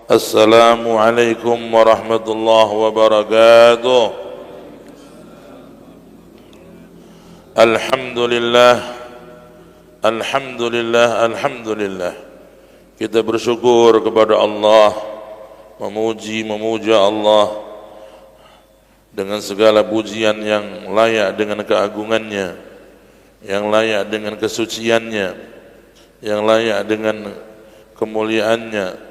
Assalamualaikum warahmatullahi wabarakatuh. Alhamdulillah, alhamdulillah, alhamdulillah. Kita bersyukur kepada Allah, memuja Allah dengan segala pujian yang layak dengan keagungannya, yang layak dengan kesuciannya, yang layak dengan kemuliaannya.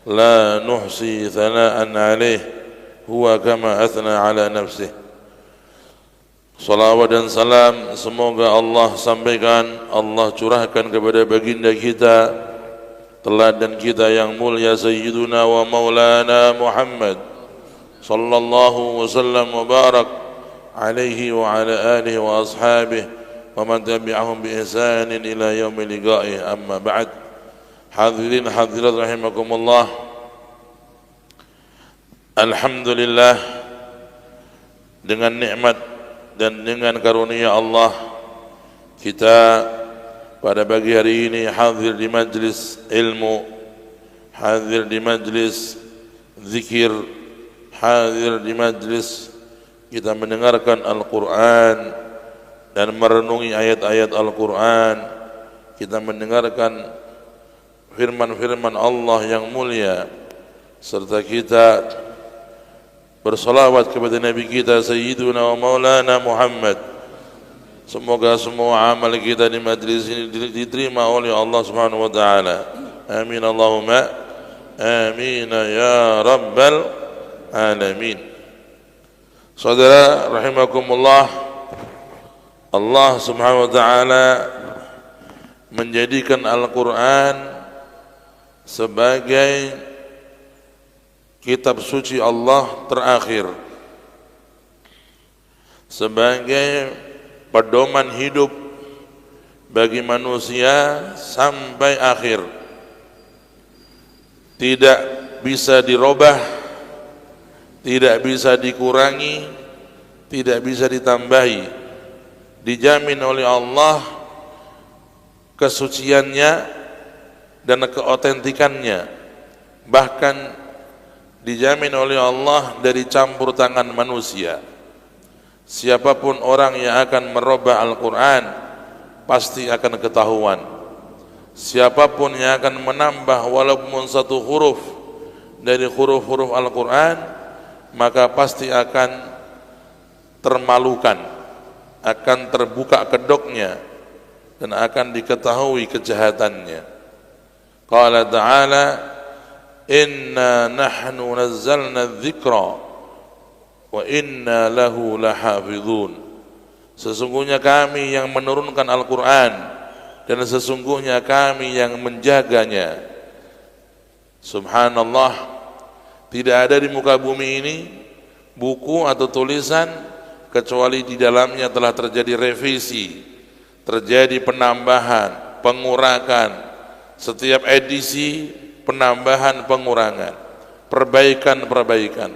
La nuhsi thana'an alaih huwa kama athna ala nafsih. Salawat dan salam semoga Allah sampaikan, Allah curahkan kepada baginda kita, teladan kita yang mulia Sayyiduna wa Maulana Muhammad sallallahu wasallam wa barak alaihi wa ala alihi wa ashabihi wa man tabi'ahum bi ihsanin ila yaumil liqa'i. Amma ba'd. Hadirin hadirat rahimakumullah. Alhamdulillah, dengan nikmat dan dengan karunia Allah kita pada pagi hari ini hadir di majlis ilmu, hadir di majlis zikir, hadir di majlis kita mendengarkan Al-Quran dan merenungi ayat-ayat Al-Quran, kita mendengarkan firman-firman Allah yang mulia, serta kita bersalawat kepada Nabi kita Sayyiduna wa Maulana Muhammad. Semoga semua amal kita di majlis ini diterima oleh Allah Subhanahu wa taala. Amin Allahumma amin ya rabbal alamin. Saudara rahimakumullah, Allah Subhanahu wa taala menjadikan Al-Qur'an sebagai kitab suci Allah terakhir, sebagai pedoman hidup bagi manusia sampai akhir. Tidak bisa dirubah, tidak bisa dikurangi, tidak bisa ditambahi. Dijamin oleh Allah kesuciannya dan keotentikannya, bahkan dijamin oleh Allah dari campur tangan manusia. Siapapun orang yang akan merubah Al-Quran pasti akan ketahuan. Siapapun yang akan menambah walaupun satu huruf dari huruf-huruf Al-Quran, maka pasti akan termalukan, akan terbuka kedoknya, dan akan diketahui kejahatannya. Qala ta'ala inna nahnu nazzalna dzikra wa inna lahu lahafizun. Sesungguhnya kami yang menurunkan Al-Quran dan sesungguhnya kami yang menjaganya. Subhanallah, tidak ada di muka bumi ini buku atau tulisan kecuali di dalamnya telah terjadi revisi, terjadi penambahan, pengurakan. Setiap edisi penambahan, pengurangan, perbaikan.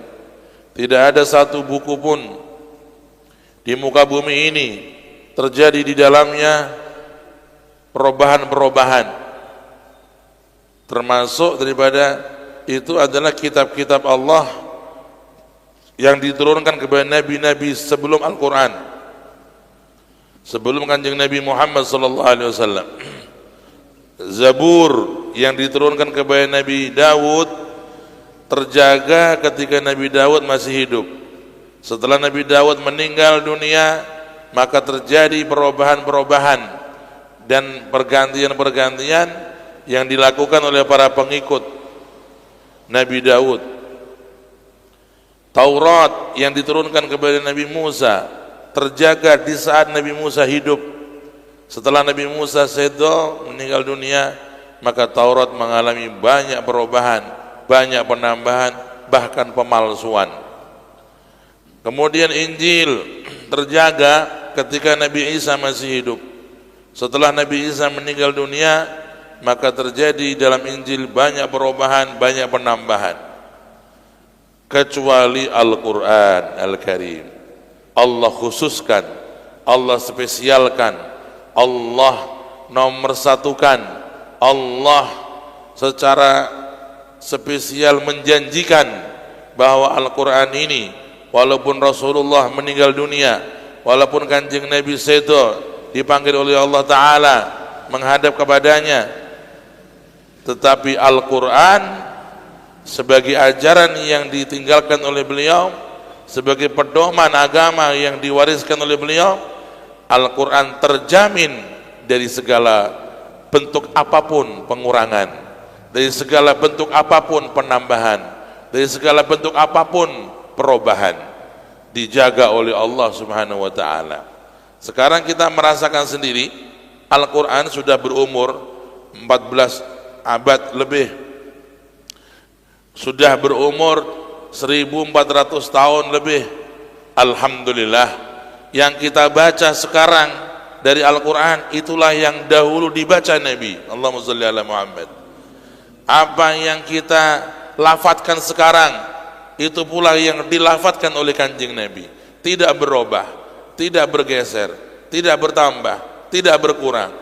Tidak ada satu buku pun di muka bumi ini terjadi di dalamnya perubahan-perubahan. Termasuk daripada itu adalah kitab-kitab Allah yang diturunkan kepada nabi-nabi sebelum Al-Quran, sebelum Kanjeng Nabi Muhammad sallallahu alaihi wasallam. Zabur yang diturunkan kepada Nabi Daud terjaga ketika Nabi Daud masih hidup. Setelah Nabi Daud meninggal dunia, maka terjadi perubahan-perubahan dan pergantian-pergantian yang dilakukan oleh para pengikut Nabi Daud. Taurat yang diturunkan kepada Nabi Musa terjaga di saat Nabi Musa hidup. Setelah Nabi Musa sedo meninggal dunia, maka Taurat mengalami banyak perubahan, banyak penambahan, bahkan pemalsuan. Kemudian Injil terjaga ketika Nabi Isa masih hidup. Setelah Nabi Isa meninggal dunia, maka terjadi dalam Injil banyak perubahan, banyak penambahan. Kecuali Al-Quran Al-Karim, Allah khususkan, Allah spesialkan, Allah nomor satukan, Allah secara spesial menjanjikan bahwa Al-Quran ini walaupun Rasulullah meninggal dunia, walaupun Kanjeng Nabi sedo dipanggil oleh Allah Ta'ala menghadap kepadanya, tetapi Al-Quran sebagai ajaran yang ditinggalkan oleh beliau, sebagai pedoman agama yang diwariskan oleh beliau, Al-Quran terjamin dari segala bentuk apapun pengurangan, dari segala bentuk apapun penambahan, dari segala bentuk apapun perubahan, dijaga oleh Allah Subhanahu wa Ta'ala. Sekarang kita merasakan sendiri, Al-Quran sudah berumur 14 abad lebih, sudah berumur 1400 tahun lebih. Alhamdulillah, yang kita baca sekarang dari Al-Quran itulah yang dahulu dibaca Nabi. Allahumma shalli ala Muhammad. Apa yang kita lafadzkan sekarang itu pula yang dilafatkan oleh Kanjeng Nabi, tidak berubah, tidak bergeser, tidak bertambah, tidak berkurang,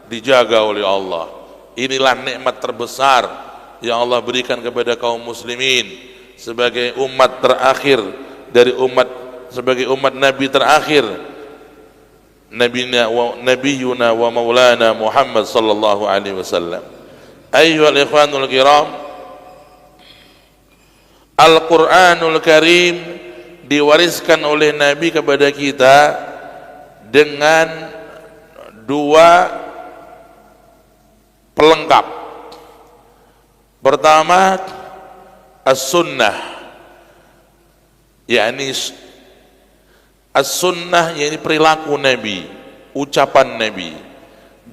dijaga oleh Allah. Inilah nikmat terbesar yang Allah berikan kepada kaum muslimin sebagai umat terakhir dari umat, sebagai umat Nabi terakhir, Nabiyuna wa Maulana Muhammad sallallahu alaihi wasallam. Ayyuhal ikhwanul kiram, Al-Quranul Karim diwariskan oleh Nabi kepada kita dengan dua pelengkap. Pertama, as-sunnah, yakni as-sunnah, yakni perilaku Nabi, ucapan Nabi,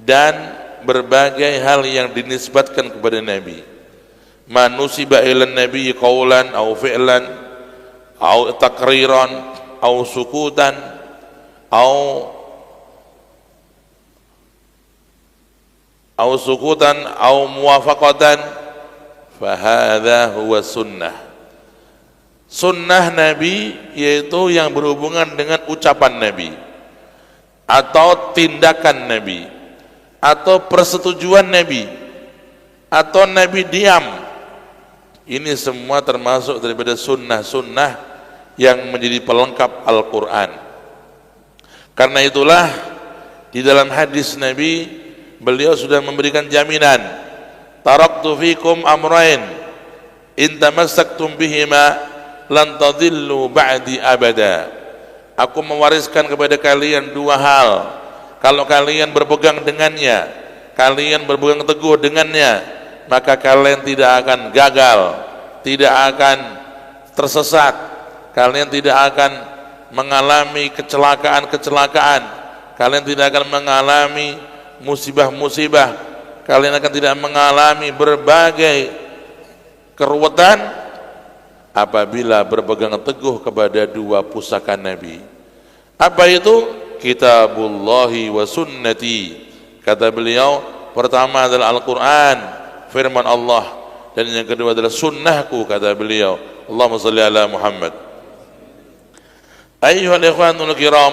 dan berbagai hal yang dinisbatkan kepada Nabi. Manusiba ilan nabi qawlan au fi'lan au takriran au sukutan au muwafaqatan, fahadha huwa sunnah. Sunnah Nabi yaitu yang berhubungan dengan ucapan Nabi atau tindakan Nabi atau persetujuan Nabi atau Nabi diam. Ini semua termasuk daripada sunnah-sunnah yang menjadi pelengkap Al-Quran. Karena itulah di dalam hadis Nabi, beliau sudah memberikan jaminan, taraktu fikum amrain in tamassaktum bihima lan tadillu ba'di abada. Aku mewariskan kepada kalian dua hal, kalau kalian berpegang dengannya, kalian berpegang teguh dengannya, maka kalian tidak akan gagal, tidak akan tersesat, kalian tidak akan mengalami kecelakaan-kecelakaan, kalian tidak akan mengalami musibah-musibah, kalian akan tidak mengalami berbagai keruwetan apabila berpegang teguh kepada dua pusaka Nabi. Apa itu? Kitabullahi wa sunnati. Kata beliau, pertama adalah Al-Quran, firman Allah, dan yang kedua adalah sunnahku, kata beliau. Allahumma shalli ala Muhammad. Ayyuhal ikhwanul kiram,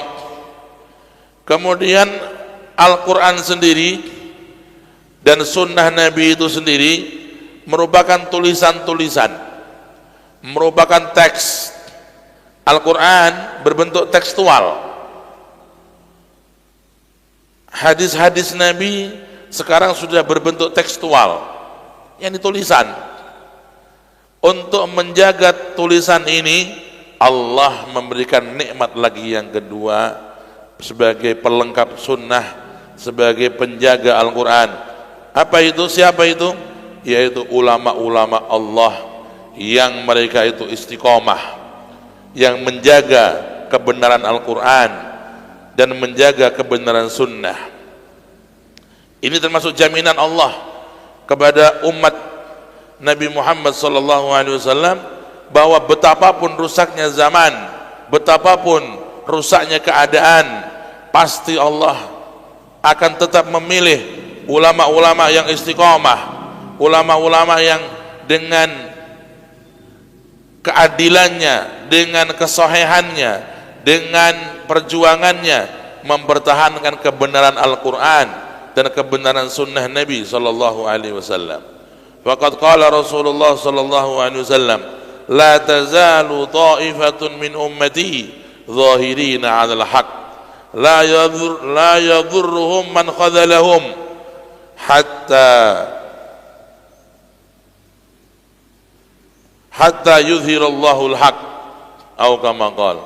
kemudian Al-Quran sendiri dan sunnah Nabi itu sendiri merupakan tulisan-tulisan, merupakan teks. Al-Quran berbentuk tekstual, hadis-hadis Nabi sekarang sudah berbentuk tekstual, yang tulisan. Untuk menjaga tulisan ini, Allah memberikan nikmat lagi yang kedua sebagai pelengkap sunnah, sebagai penjaga Al-Quran. Apa itu? Siapa itu? Yaitu ulama-ulama Allah yang mereka itu istiqomah, yang menjaga kebenaran Al-Quran dan menjaga kebenaran sunnah. Ini termasuk jaminan Allah kepada umat Nabi Muhammad SAW bahwa betapapun rusaknya zaman, betapapun rusaknya keadaan, pasti Allah akan tetap memilih ulama-ulama yang istiqomah, ulama-ulama yang dengan keadilannya, dengan kesohihannya, dengan perjuangannya mempertahankan kebenaran Al-Quran dan kebenaran sunnah Nabi SAW. Faqad qala Rasulullah sallallahu alaihi wasallam, la tazalu ta'ifatun min ummati zahirina 'alal haqq la yadhurruhum man khadhalahum hatta yuzhirallahu al-haq atau kama qala.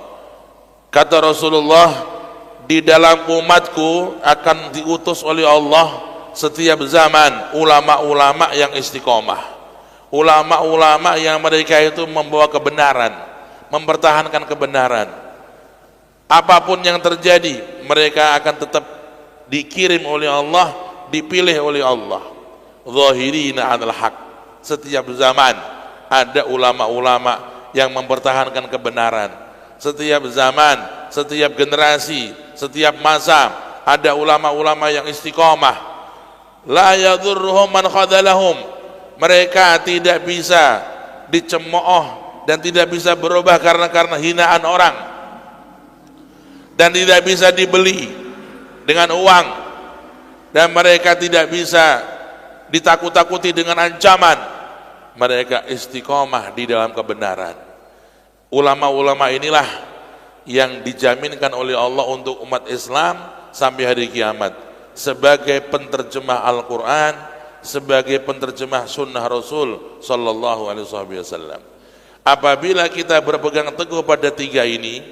Kata Rasulullah, di dalam umatku akan diutus oleh Allah setiap zaman ulama-ulama yang istiqomah, ulama-ulama yang mereka itu membawa kebenaran, mempertahankan kebenaran. Apapun yang terjadi, mereka akan tetap dikirim oleh Allah, dipilih oleh Allah. Zahirina 'alal haq. Setiap zaman ada ulama-ulama yang mempertahankan kebenaran. Setiap zaman, setiap generasi, setiap masa ada ulama-ulama yang istiqomah. La yadhurruhum man khadhalahum. Mereka tidak bisa dicemooh dan tidak bisa berubah karena hinaan orang, dan tidak bisa dibeli dengan uang, dan mereka tidak bisa ditakut-takuti dengan ancaman. Mereka istiqomah di dalam kebenaran. Ulama-ulama inilah yang dijaminkan oleh Allah untuk umat Islam sampai hari kiamat sebagai penterjemah Al-Quran, sebagai penterjemah sunnah Rasul sallallahu alaihi wasallam. Apabila kita berpegang teguh pada tiga ini,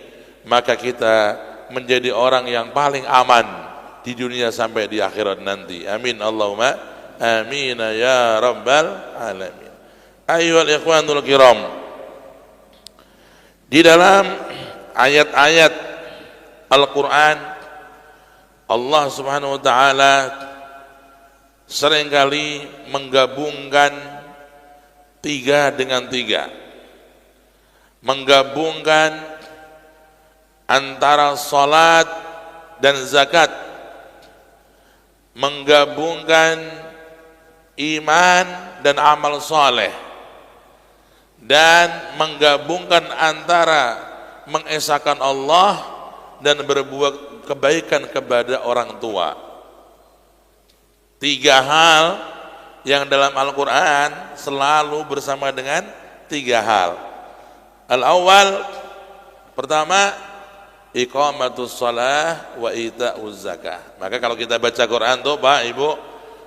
maka kita menjadi orang yang paling aman di dunia sampai di akhirat nanti. Amin Allahumma amin ya rabbal alamin. Ayyuhal ikhwanul kiram, di dalam ayat-ayat Al-Quran, Allah subhanahu wa ta'ala seringkali menggabungkan tiga dengan tiga, menggabungkan antara salat dan zakat, menggabungkan iman dan amal soleh, dan menggabungkan antara mengesahkan Allah dan berbuat kebaikan kepada orang tua. Tiga hal yang dalam Al-Quran selalu bersama dengan tiga hal. Al-awwal, pertama, iqamatus shalah wa ita'uz zakah. Maka kalau kita baca Quran tuh Pak Ibu,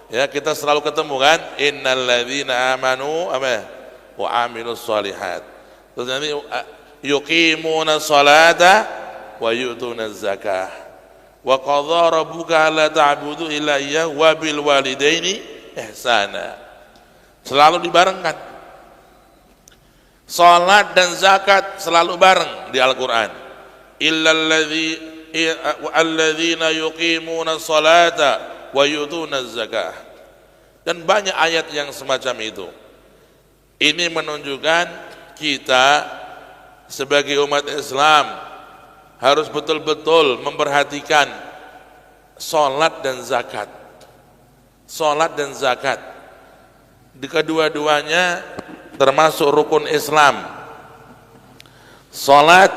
ya kita selalu ketemu kan, innal ladzina amanu wa amilus shalihat. Terus nanti yuqimuna sholata wa yu'tuna zakah. Wa qadha rabbuka alla ta'budu illa iyyahu wa bil walidaini ihsana. Selalu dibarengkan. Salat dan zakat selalu bareng di Al-Qur'an. Illal ladzina yuqimuna sholata wa yu'tuna zakah. Dan banyak ayat yang semacam itu. Ini menunjukkan kita sebagai umat Islam harus betul-betul memperhatikan salat dan zakat. Salat dan zakat, di kedua-duanya termasuk rukun Islam. Salat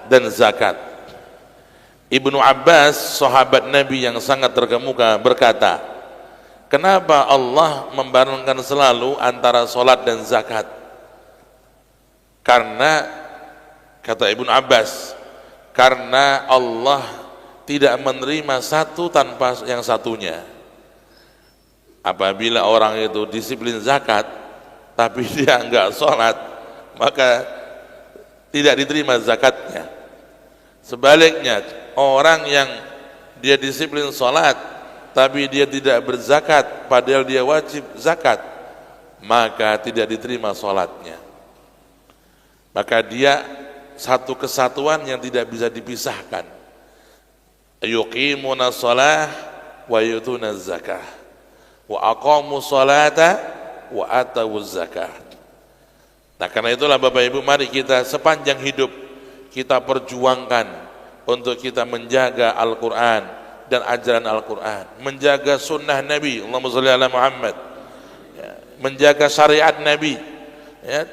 dan zakat. Ibnu Abbas, sahabat Nabi yang sangat terkemuka, berkata, kenapa Allah membarengkan selalu antara salat dan zakat? Karena, kata Ibnu Abbas, karena Allah tidak menerima satu tanpa yang satunya. Apabila orang itu disiplin zakat, tapi dia enggak salat, maka tidak diterima zakatnya. Sebaliknya, orang yang dia disiplin salat, tapi dia tidak berzakat, padahal dia wajib zakat, maka tidak diterima salatnya. Maka dia satu kesatuan yang tidak bisa dipisahkan. Yuqimuna shalah wa yutuna zakah wa aqamu sholata wa atawuz zakah. Nah, karena itulah Bapak Ibu, mari kita sepanjang hidup kita perjuangkan untuk kita menjaga Al-Quran dan ajaran Al-Quran, menjaga sunnah Nabi, Allahumma sholli ala Muhammad, ya, menjaga syariat Nabi, ya.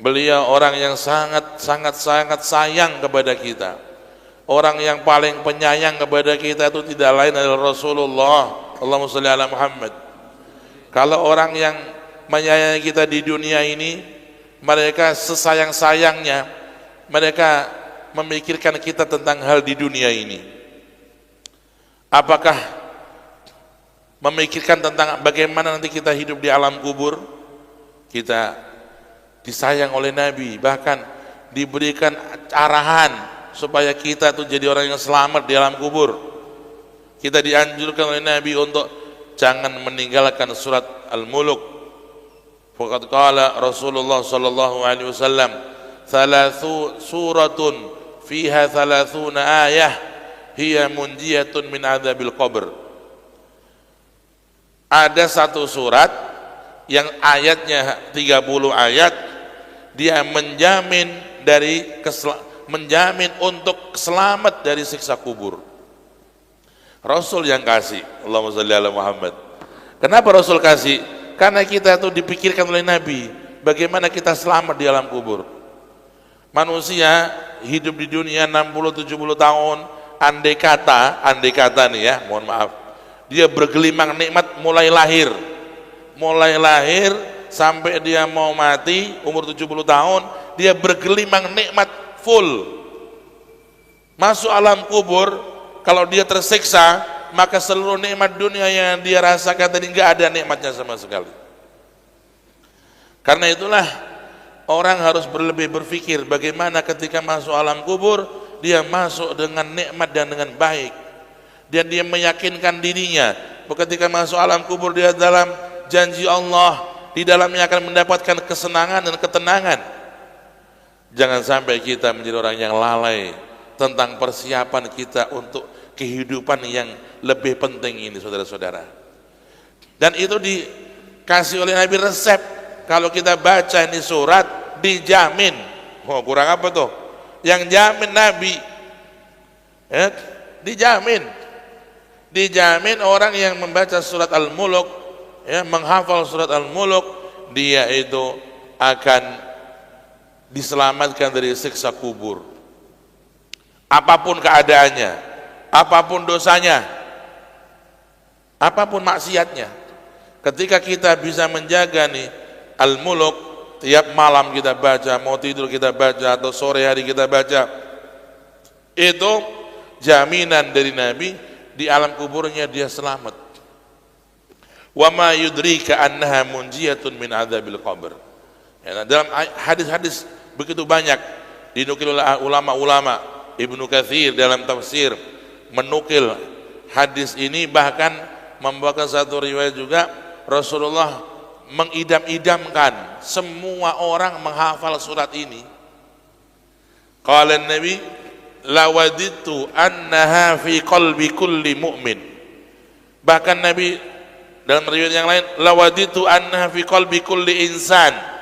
Beliau orang yang sangat sayang kepada kita. Orang yang paling penyayang kepada kita itu tidak lain adalah Rasulullah, Allahumma sholli ala Muhammad. Kalau orang yang menyayangi kita di dunia ini, mereka sesayang-sayangnya mereka memikirkan kita tentang hal di dunia ini. Apakah memikirkan tentang bagaimana nanti kita hidup di alam kubur? Kita disayang oleh Nabi, bahkan diberikan arahan supaya kita tuh jadi orang yang selamat di alam kubur. Kita dianjurkan oleh Nabi untuk jangan meninggalkan surat Al-Mulk. Faqad qala Rasulullah sallallahu alaihi wasallam, "Thalathu suratun fiha thalathuna ayah hiya munjiyatun min adzabil qabr." Ada satu surat yang ayatnya 30 ayat, dia menjamin untuk selamat dari siksa kubur. Rasul yang kasih, Allahumma shalli ala Muhammad. Kenapa Rasul kasih? Karena kita itu dipikirkan oleh Nabi bagaimana kita selamat di alam kubur. Manusia hidup di dunia 60-70 tahun, andai kata nih ya, mohon maaf, dia bergelimang nikmat mulai lahir sampai dia mau mati umur 70 tahun, dia bergelimang nikmat full. Masuk alam kubur, kalau dia tersiksa, maka seluruh nikmat dunia yang dia rasakan tadi enggak ada nikmatnya sama sekali. Karena itulah orang harus lebih berpikir bagaimana ketika masuk alam kubur dia masuk dengan nikmat dan dengan baik, dan dia meyakinkan dirinya bahwa ketika masuk alam kubur dia dalam janji Allah, di dalamnya akan mendapatkan kesenangan dan ketenangan. Jangan sampai kita menjadi orang yang lalai tentang persiapan kita untuk kehidupan yang lebih penting ini, saudara-saudara. Dan itu dikasih oleh Nabi resep. Kalau kita baca ini surat, dijamin. Oh, kurang apa tuh? Yang jamin Nabi, dijamin orang yang membaca surat Al-Mulk, menghafal surat Al-Mulk, dia itu akan diselamatkan dari siksa kubur. Apapun keadaannya, apapun dosanya, apapun maksiatnya, ketika kita bisa menjaga nih Al-Mulk, tiap malam kita baca, mau tidur kita baca, atau sore hari kita baca, itu jaminan dari Nabi, di alam kuburnya dia selamat. Wa ma yudrika annaha munjiyatun min adzabil qabr. Ya, dalam hadis-hadis begitu banyak dinukil oleh ulama-ulama. Ibnu Katsir dalam tafsir menukil hadis ini, bahkan membawakan satu riwayat juga Rasulullah mengidam-idamkan semua orang menghafal surat ini. Qala Nabi, lawaditu annaha fi qalbi kulli mu'min. Bahkan Nabi dalam riwayat yang lain, lawaditu annaha fi qalbi kulli insan.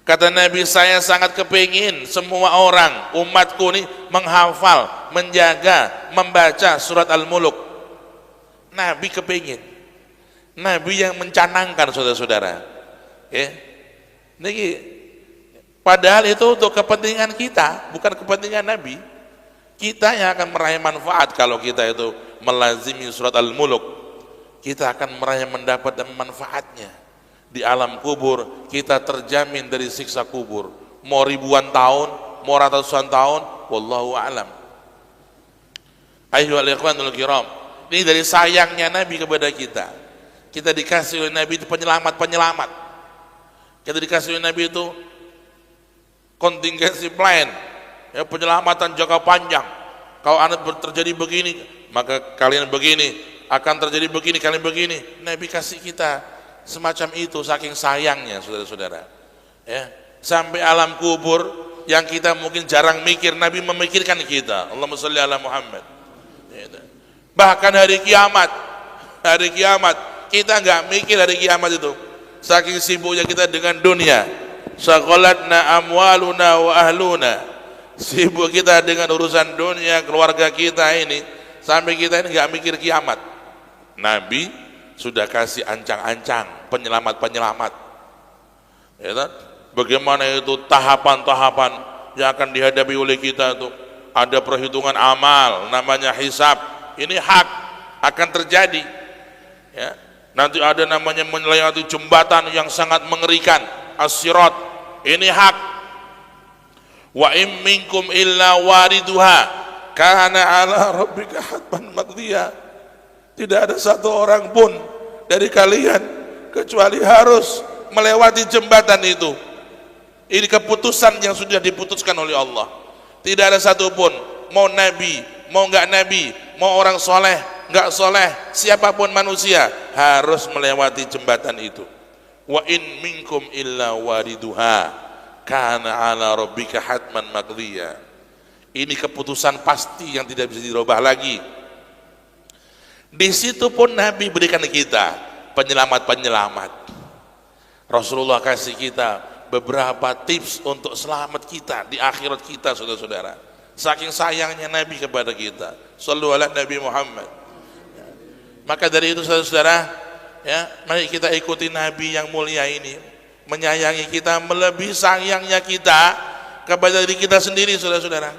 Kata Nabi, saya sangat kepingin semua orang umatku ini menghafal, menjaga, membaca surat Al-Mulk. Nabi kepingin, Nabi yang mencanangkan, saudara-saudara. Padahal itu untuk kepentingan kita, bukan kepentingan Nabi. Kita yang akan meraih manfaat kalau kita itu melazimi surat Al-Mulk. Kita akan meraih mendapat manfaatnya. Di alam kubur kita terjamin dari siksa kubur, mau ribuan tahun, mau ratusan tahun, wallahu a'lam. Ayyuhal ikhwanul kiram, ini dari sayangnya Nabi kepada kita. Kita dikasih oleh Nabi itu penyelamat. Kita dikasih oleh Nabi itu contingency plan, penyelamatan jangka panjang. Kalau Anda terjadi begini, maka kalian begini, akan terjadi begini, kalian begini. Nabi kasih kita semacam itu, saking sayangnya, saudara-saudara. Sampai alam kubur yang kita mungkin jarang mikir, Nabi memikirkan kita. Allahumma shalli ala Muhammad. Bahkan hari kiamat kita nggak mikir hari kiamat itu, saking sibuknya kita dengan dunia. Shaghalatna amwaluna wa ahluna, sibuk kita dengan urusan dunia, keluarga kita ini, sampai kita ini nggak mikir kiamat. Nabi sudah kasih ancang-ancang penyelamat-penyelamat. Bagaimana itu tahapan-tahapan yang akan dihadapi oleh kita itu. Ada perhitungan amal, namanya hisab. Ini hak, akan terjadi. Nanti ada namanya melewati jembatan yang sangat mengerikan, as-sirat. Ini hak. Wa in minkum illa wariduha kana ala rabbika hatman maqdiya. Tidak ada satu orang pun dari kalian kecuali harus melewati jembatan itu. Ini keputusan yang sudah diputuskan oleh Allah. Tidak ada satu pun, mau nabi, mau enggak nabi, mau orang soleh, enggak soleh, siapapun manusia harus melewati jembatan itu. Wa in minkum illa wariduha kana ala rabbika hatman maqdiya. Ini keputusan pasti yang tidak bisa dirubah lagi. Di situ pun Nabi berikan kita penyelamat-penyelamat. Rasulullah kasih kita beberapa tips untuk selamat kita di akhirat kita, saudara-saudara. Saking sayangnya Nabi kepada kita. Shallu ala Nabi Muhammad. Maka dari itu, saudara-saudara, ya, mari kita ikuti Nabi yang mulia ini, menyayangi kita melebihi sayangnya kita kepada diri kita sendiri, saudara-saudara.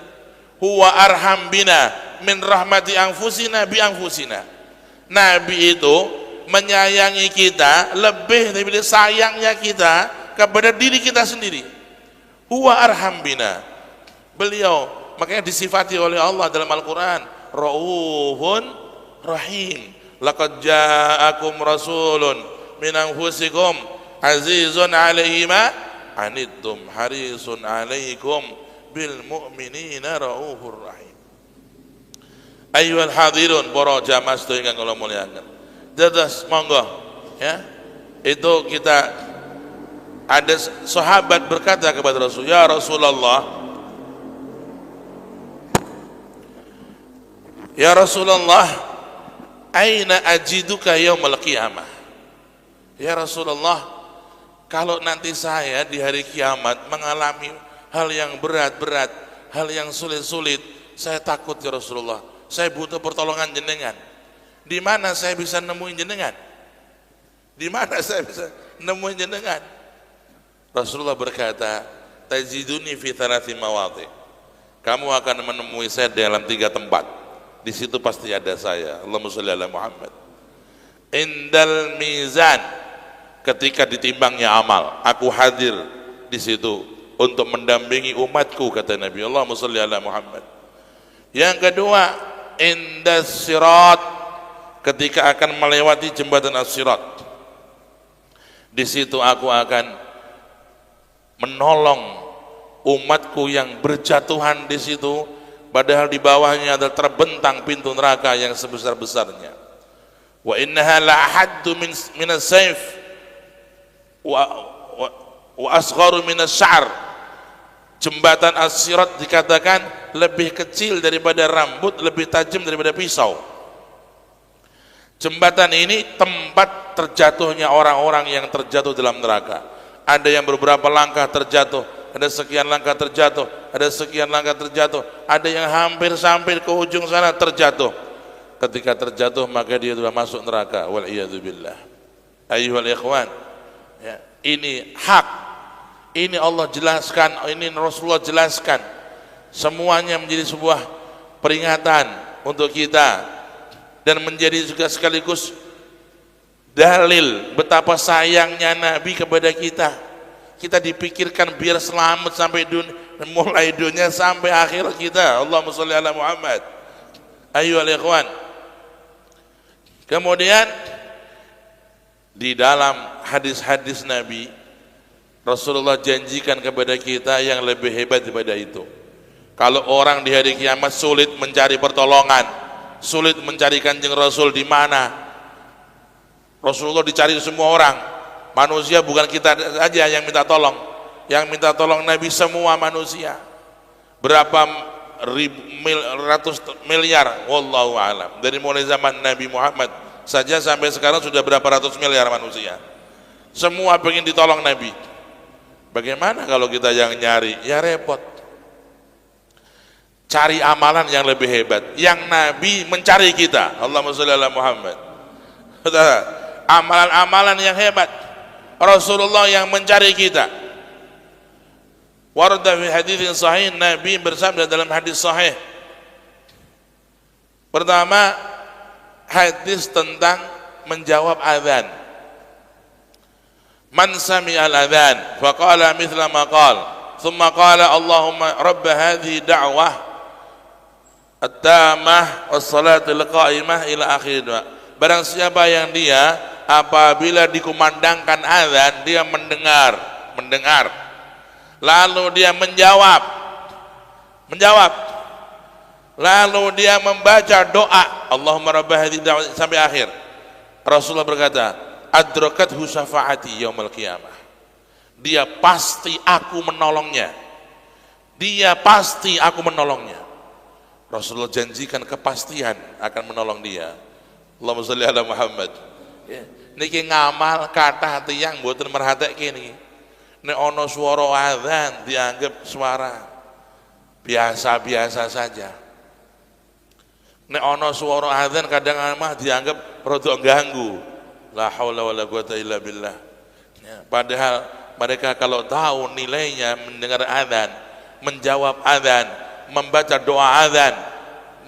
Huwa arham bina min rahmati anfusina bi anfusina. Nabi itu menyayangi kita lebih daripada sayangnya kita kepada diri kita sendiri. Huwa arham bina. Beliau makanya disifati oleh Allah dalam Al-Quran, Ra'ufun Rahim. Laqad ja'akum rasulun min anfusikum azizun alaihi ma anittum harisun alaikum bil mu'minina ra'ufur rahim. Ayyuhal hadirun, para jamaah sedaya ingkang kula muliaken. Dados monggo ya. Itu kita ada sahabat berkata kepada Rasul, ya Rasulullah, ya Rasulullah, aina ajiduka yaumul qiyamah. Ya Rasulullah, kalau nanti saya di hari kiamat mengalami hal yang berat-berat, hal yang sulit-sulit, saya takut ya Rasulullah. Saya butuh pertolongan jenengan. Di mana saya bisa nemuin jenengan? Di mana saya bisa nemuin jenengan? Rasulullah berkata, tajiduni fi thalathi mawadhi. Kamu akan menemui saya dalam 3 tempat. Di situ pasti ada saya. Allahumma shalli ala Muhammad. Indal mizan, ketika ditimbangnya amal, aku hadir di situ untuk mendampingi umatku, kata Nabi. Allahumma shalli ala Muhammad. Yang kedua, indas sirat, ketika akan melewati jembatan as-sirat. Di situ aku akan menolong umatku yang berjatuhan di situ, padahal di bawahnya ada terbentang pintu neraka yang sebesar-besarnya. Wa innaha la ahaddu min as-sayf wa asgharu min asy-sya'r. Jembatan as-sirat dikatakan lebih kecil daripada rambut, lebih tajam daripada pisau. Jembatan ini tempat terjatuhnya orang-orang yang terjatuh dalam neraka. Ada yang beberapa langkah terjatuh, ada sekian langkah terjatuh, ada sekian langkah terjatuh, ada yang hampir sampai ke ujung sana terjatuh. Ketika terjatuh maka dia sudah masuk neraka. Wal iyadu billah. Ayyuhal ikhwan, ya, ini hak. Ini Allah jelaskan, ini Rasulullah jelaskan. Semuanya menjadi sebuah peringatan untuk kita dan menjadi juga sekaligus dalil betapa sayangnya Nabi kepada kita. Kita dipikirkan biar selamat sampai dunia, mulai dunia sampai akhir kita. Allahumma shalli ala Muhammad. Ayyuhal ikhwan. Kemudian di dalam hadis-hadis Nabi, Rasulullah janjikan kepada kita yang lebih hebat daripada itu. Kalau orang di hari kiamat sulit mencari pertolongan, sulit mencari Kanjeng Rasul, di mana? Rasulullah dicari semua orang. Manusia bukan kita saja yang minta tolong. Yang minta tolong Nabi semua manusia. Berapa ratus miliar, wallahu alam. Dari mulai zaman Nabi Muhammad saja sampai sekarang sudah berapa ratus miliar manusia. Semua pengen ditolong Nabi. Bagaimana kalau kita yang nyari? Ya repot. Cari amalan yang lebih hebat. Yang Nabi mencari kita. Allahumma shalli ala Muhammad. Amalan-amalan yang hebat. Rasulullah yang mencari kita. Warada fi haditsin sahih, Nabi bersabda dalam hadis sahih. Pertama, hadis tentang menjawab azan. Man sami'al adzan faqala mithla ma qala thumma qala Allahumma rabb hadhihi da'wah at-tammah was-salatul qa'imah ila akhir. Barang siapa yang dia apabila dikumandangkan azan dia mendengar lalu dia menjawab lalu dia membaca doa Allahumma rabb hadhihi da'wah sampai akhir. Rasulullah berkata, adrakathu syafaati yaumil qiyamah. Dia pasti aku menolongnya. Rasulullah janjikan kepastian akan menolong dia. Allahumma sholli ala Muhammad. Ya. Niki ngamal kathah tiyang mboten merhatekake niki. Nek ana swara azan dianggap suara biasa-biasa saja. Nek ana swara azan kadang mah dianggap rada ganggu. La haula wala quwata illa billah. Ya, padahal mereka kalau tahu nilainya mendengar azan, menjawab azan, membaca doa azan,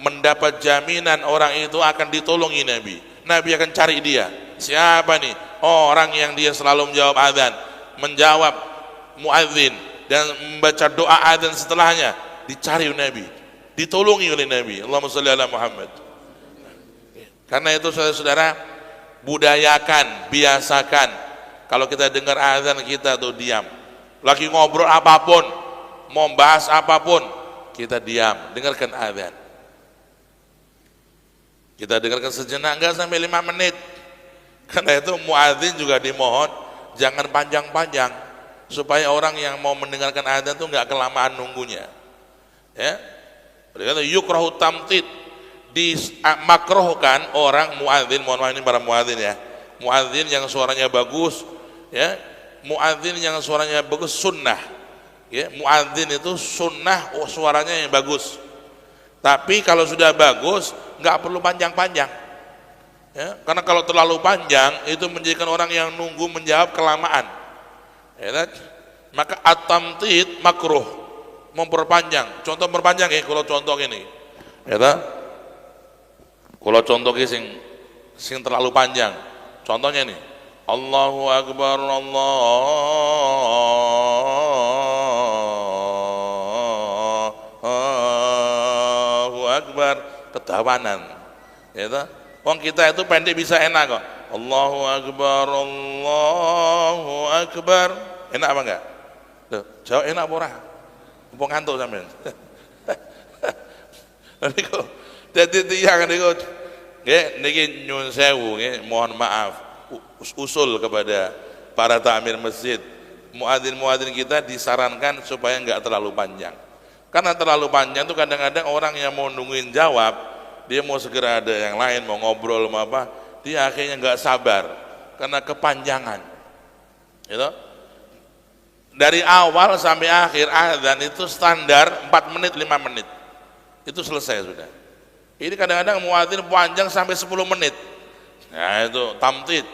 mendapat jaminan orang itu akan ditolongi Nabi. Nabi akan cari dia. Siapa nih? Orang yang dia selalu menjawab azan, menjawab muadzin dan membaca doa azan setelahnya, dicari Nabi, ditolongi oleh Nabi. Allahumma sholli ala Muhammad. Karena itu saudara-saudara, budayakan, biasakan kalau kita dengar azan kita tuh diam. Lagi ngobrol apapun, mau bahas apapun, kita diam, dengarkan azan. Kita dengarkan sejenak, enggak sampai 5 menit. Karena itu muadzin juga dimohon jangan panjang-panjang supaya orang yang mau mendengarkan azan tuh enggak kelamaan nunggunya. Ya. Berkata yukrahu tamtid, dimakruhkan orang muadzin, mohon maaf ini para muadzin ya, muadzin yang suaranya bagus ya, muadzin yang suaranya bagus sunnah ya, muadzin itu sunnah suaranya yang bagus, tapi kalau sudah bagus nggak perlu panjang-panjang ya, karena kalau terlalu panjang itu menjadikan orang yang nunggu menjawab kelamaan ya, maka at-tamtid makruh, memperpanjang. Contoh memperpanjang ya, kalau contoh ini ya, kalau contohnya sing terlalu panjang, contohnya nih, Allahu Akbar, Allahu Akbar, ketawanan. Ya toh? Wong kita itu pendek bisa enak kok. Allahu Akbar, Allahu Akbar. Enak apa enggak? Tuh, jawab enak apa ora? Mumpung ngantuk sampean. Niku dadi tiyang niku nggih niki nyuwun sewu nggih, mohon maaf usul kepada para takmir masjid, muadzin-muadzin kita disarankan supaya enggak terlalu panjang. Karena terlalu panjang itu kadang-kadang orang yang mau nungguin jawab, dia mau segera ada yang lain, mau ngobrol mau apa, dia akhirnya enggak sabar karena kepanjangan. Gitu. Dari awal sampai akhir azan itu standar 4 menit 5 menit. Itu selesai sudah. Ini kadang-kadang muadzin panjang sampai 10 menit. Nah, itu tamtid.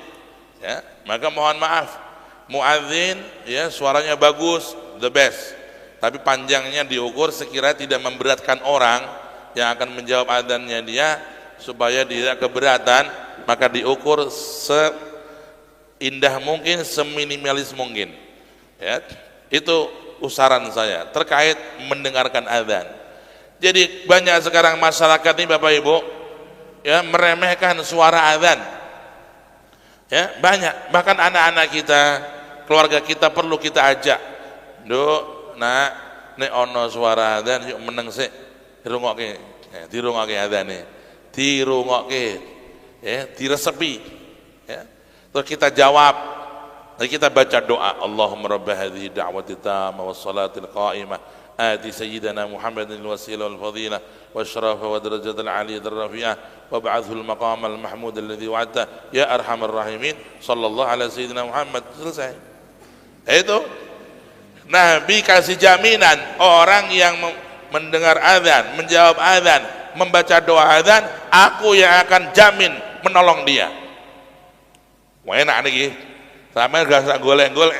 Ya, maka mohon maaf, muadzin ya suaranya bagus, the best. Tapi panjangnya diukur sekiranya tidak memberatkan orang yang akan menjawab adzannya dia, supaya tidak keberatan, maka diukur seindah mungkin, seminimalis mungkin. Ya, itu usaran saya terkait mendengarkan adzan. Jadi banyak sekarang masyarakat ini Bapak Ibu ya meremehkan suara adzan. Ya, banyak, bahkan anak-anak kita, keluarga kita perlu kita ajak. Nduk, nak, nek ono suara adzan yuk meneng sik, dirungokke. Ya, dirungokke adzane. Dirungokke. Ya, diresepi. Ya. Terus kita jawab. Lalu kita baca doa, Allahumma rabb hadhihi da'wati tammah was salatil qa'imah ati sayyidina Muhammadin wasilah wal fadilah wasyarafa wa darajatal aliyah rafi'ah wa ba'athu al maqam al mahmud alladhi wa'adta ya arhamar rahimin sallallahu ala sayyidina Muhammad. Selesai. Itu Nabi kasih jaminan orang yang mendengar azan, menjawab azan, membaca doa azan, aku yang akan jamin menolong dia. Wah enak niki. Sampeyan gak usah golek-golek.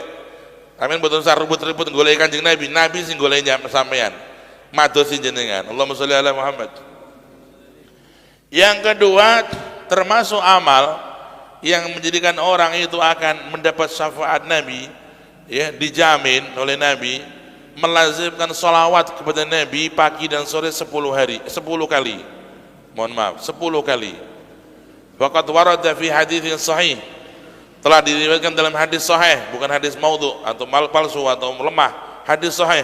Sampeyan mboten usah ribut-ribut golek Kanjeng Nabi. Nabi sing golek sampeyan. Madosi jenengan. Allahumma sholli ala Muhammad. Yang kedua, termasuk amal yang menjadikan orang itu akan mendapat syafaat Nabi, ya, dijamin oleh Nabi, melazimkan salawat kepada Nabi pagi dan sore 10 kali. Mohon maaf, 10 kali. Waqad warada fi haditsin sahih, telah diriwayatkan dalam hadis sahih, bukan hadis maudhu atau palsu atau lemah, hadis sahih.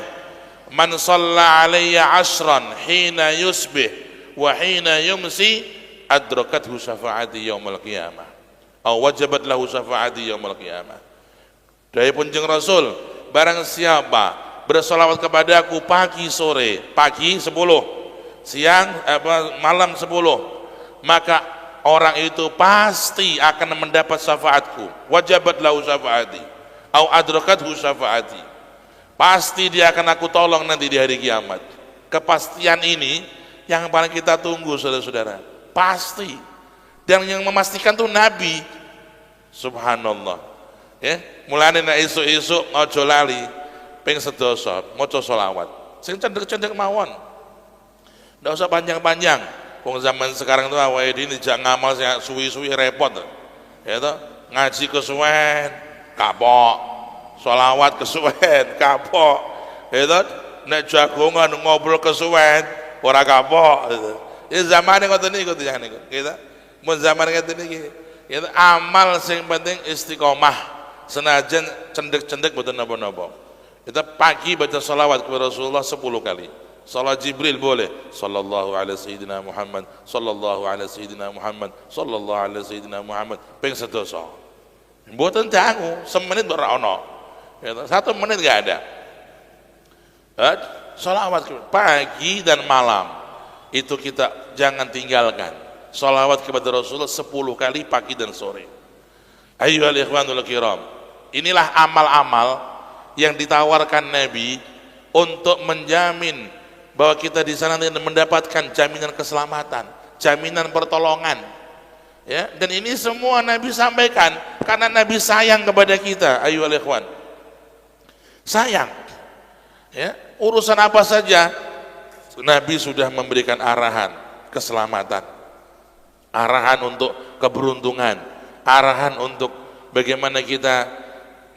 Man shalla alayya 'ashran hina yusbih wa hina yumsi adrakathu syafaati yaumil qiyamah aw wajabat lahu syafaati yaumil qiyamah. Dari punjung Rasul, barang siapa bersolawat kepadaku pagi sore, pagi 10, siang malam 10, maka orang itu pasti akan mendapat syafaatku, wajabat lahu syafaati au adrakathu syafaati, pasti dia akan aku tolong nanti di hari kiamat. Kepastian ini yang paling kita tunggu, saudara-saudara, pasti. Dan yang memastikan tuh Nabi. Subhanallah, ya, mulane nek isuk-isuk aja lali ping sedasa maca selawat sing cendek-cendek mawon, ndak usah panjang-panjang. Wong zaman sekarang tuh awake dhewe dijak ngamal sing suwi-suwi repot, ya toh, ngaji kesuwen kapok, selawat kesuwen kapok, ya toh, nek jagongan ngobrol kesuwen ora kapok. Ya zamane ngoten niku tiyang niku, kita mun zaman ngeten iki, ya amal sing penting istiqomah, senajan cendek-cendek mboten napa-napa. Kita pagi baca salawat kepada Rasulullah 10 kali. Salat Jibril boleh, sallallahu alaihi sayyidina Muhammad, sallallahu alaihi sayyidina Muhammad, sallallahu alaihi sayyidina Muhammad, ping sedasa. Mboten dangu, semenit ora ono. Ya, 1 menit enggak ada. Salawat pagi dan malam itu kita jangan tinggalkan. Salawat kepada Rasulullah 10 kali pagi dan sore. Ayyuhal ikhwanul kiram, inilah amal-amal yang ditawarkan Nabi untuk menjamin bahwa kita di sana mendapatkan jaminan keselamatan, jaminan pertolongan, ya. Dan ini semua Nabi sampaikan karena Nabi sayang kepada kita. Ayyuhal ikhwan, sayang, ya, urusan apa saja Nabi sudah memberikan arahan keselamatan, arahan untuk keberuntungan, arahan untuk bagaimana kita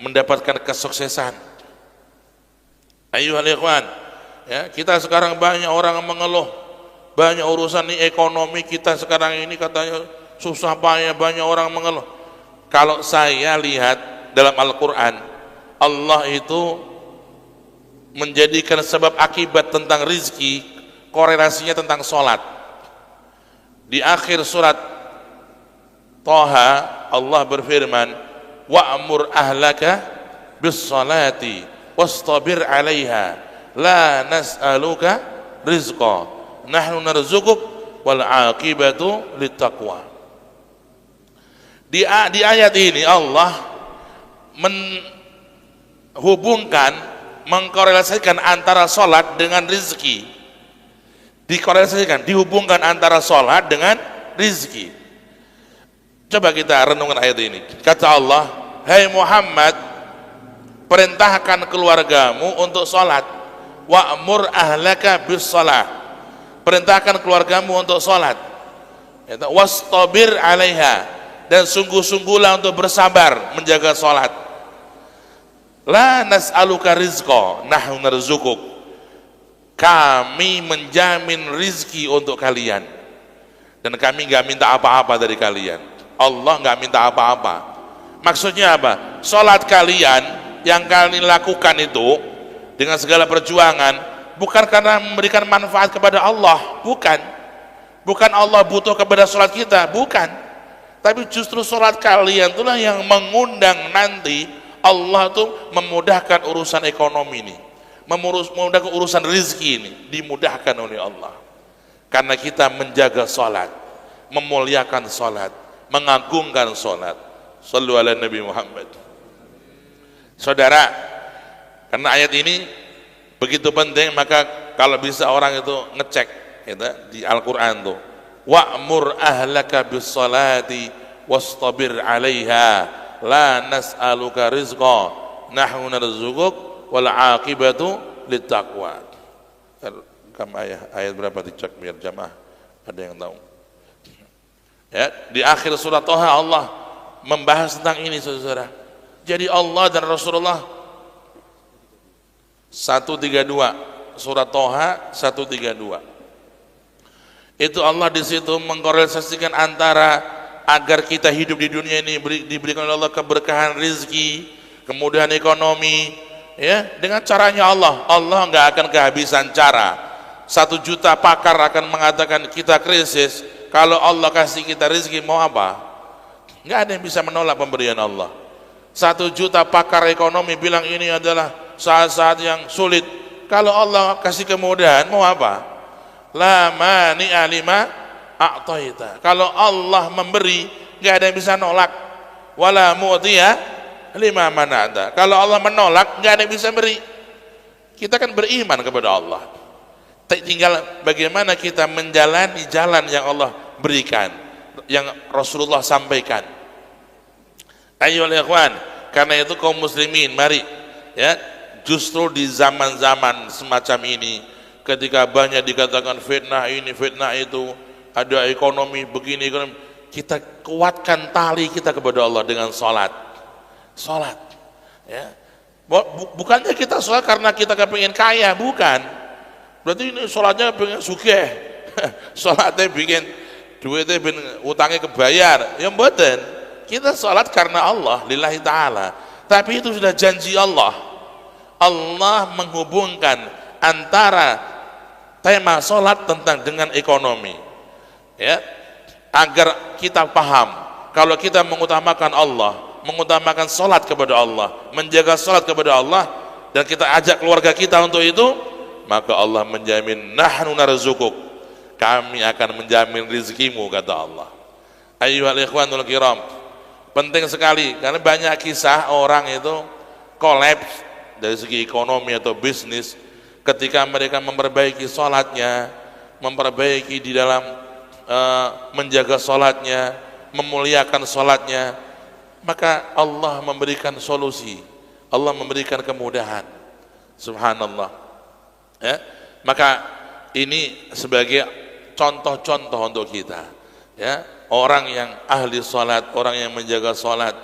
mendapatkan kesuksesan. Ayyuhal ikhwan, ya, kita sekarang banyak orang mengeluh, banyak urusan nih ekonomi kita sekarang ini katanya susah payah, banyak orang mengeluh. Kalau saya lihat dalam Al-Quran, Allah itu menjadikan sebab akibat tentang rizki, korelasinya tentang sholat. Di akhir surat Thaha Allah berfirman, wa'mur ahlaka bis salati wastabir 'alaiha la nas'aluka rizqa nahnu narzuquk wal 'aqibatu littaqwa. Di ayat ini Allah menghubungkan, mengkorelasikan antara salat dengan rizki. Dikorelasikan, dihubungkan antara salat dengan rizki. Coba kita renungkan ayat ini. Kata Allah, "Hai Muhammad, perintahkan keluargamu untuk sholat. Wa'mur ahlaka bis sholat." Perintahkan keluargamu untuk sholat. Wastabir 'alaiha, dan sungguh-sungguhlah untuk bersabar menjaga sholat. La nas'aluka rizqa nahnu narzuquk. Kami menjamin rizki untuk kalian, dan kami nggak minta apa-apa dari kalian. Allah nggak minta apa-apa. Maksudnya apa? Sholat kalian yang kalian lakukan itu dengan segala perjuangan bukan karena memberikan manfaat kepada Allah, bukan Allah butuh kepada sholat kita, bukan, tapi justru sholat kalian itulah yang mengundang nanti Allah tuh memudahkan urusan ekonomi ini, memudahkan urusan rezeki ini, dimudahkan oleh Allah karena kita menjaga sholat, memuliakan sholat, mengagungkan sholat. Shallu ala Nabi Muhammad. Saudara, karena ayat ini begitu penting, maka kalau bisa orang itu ngecek gitu, di Al-Quran tuh, wa'mur ahlaka bis salati wastabir 'alaiha la nas'aluka rizqa nahnu narzuquk wal 'aqibatu littaqwa. Ayat berapa dicek biar jamaah ada yang tahu. Ya, di akhir surat Thaha Allah membahas tentang ini, saudara. Jadi Allah dan Rasulullah 132, surat Toha 132. Itu Allah di situ mengkorelasikan antara agar kita hidup di dunia ini diberikan oleh Allah keberkahan rizki, kemudahan ekonomi, ya, dengan caranya Allah. Allah nggak akan kehabisan cara. 1 juta pakar akan mengatakan kita krisis, kalau Allah kasih kita rizki mau apa? Nggak ada yang bisa menolak pemberian Allah. 1 juta pakar ekonomi bilang ini adalah saat-saat yang sulit, kalau Allah kasih kemudahan mau apa? La mani'a lima a'taita. Kalau Allah memberi, nggak ada yang bisa nolak. Wala mu'tiya lima mana'ta. Kalau Allah menolak, nggak ada yang bisa beri. Kita kan beriman kepada Allah. Tinggal bagaimana kita menjalani jalan yang Allah berikan, yang Rasulullah sampaikan. Ayolah ikhwan, karena itu kaum muslimin, mari ya, justru di zaman-zaman semacam ini, ketika banyak dikatakan fitnah ini, fitnah itu, ada ekonomi begini, ekonomi, kita kuatkan tali kita kepada Allah dengan salat. Salat, ya. Bukannya kita salat karena kita kepingin kaya, bukan. Berarti ini salatnya pengen sugih. Salatnya bikin duitnya utangnya kebayar. Ya mboten. Kita salat karena Allah, lillahi taala. Tapi itu sudah janji Allah. Allah menghubungkan antara tema salat dengan ekonomi. Ya. Agar kita paham, kalau kita mengutamakan Allah, mengutamakan salat kepada Allah, menjaga salat kepada Allah, dan kita ajak keluarga kita untuk itu, maka Allah menjamin nahnu narzukuk, kami akan menjamin rizkimu, kata Allah. Ayyuhal ikhwanul kiram, penting sekali, karena banyak kisah orang itu kolaps dari segi ekonomi atau bisnis ketika mereka memperbaiki salatnya, memperbaiki di dalam menjaga salatnya, memuliakan salatnya, maka Allah memberikan solusi, Allah memberikan kemudahan. Subhanallah. Ya, maka ini sebagai contoh-contoh untuk kita, ya, orang yang ahli salat, orang yang menjaga salat,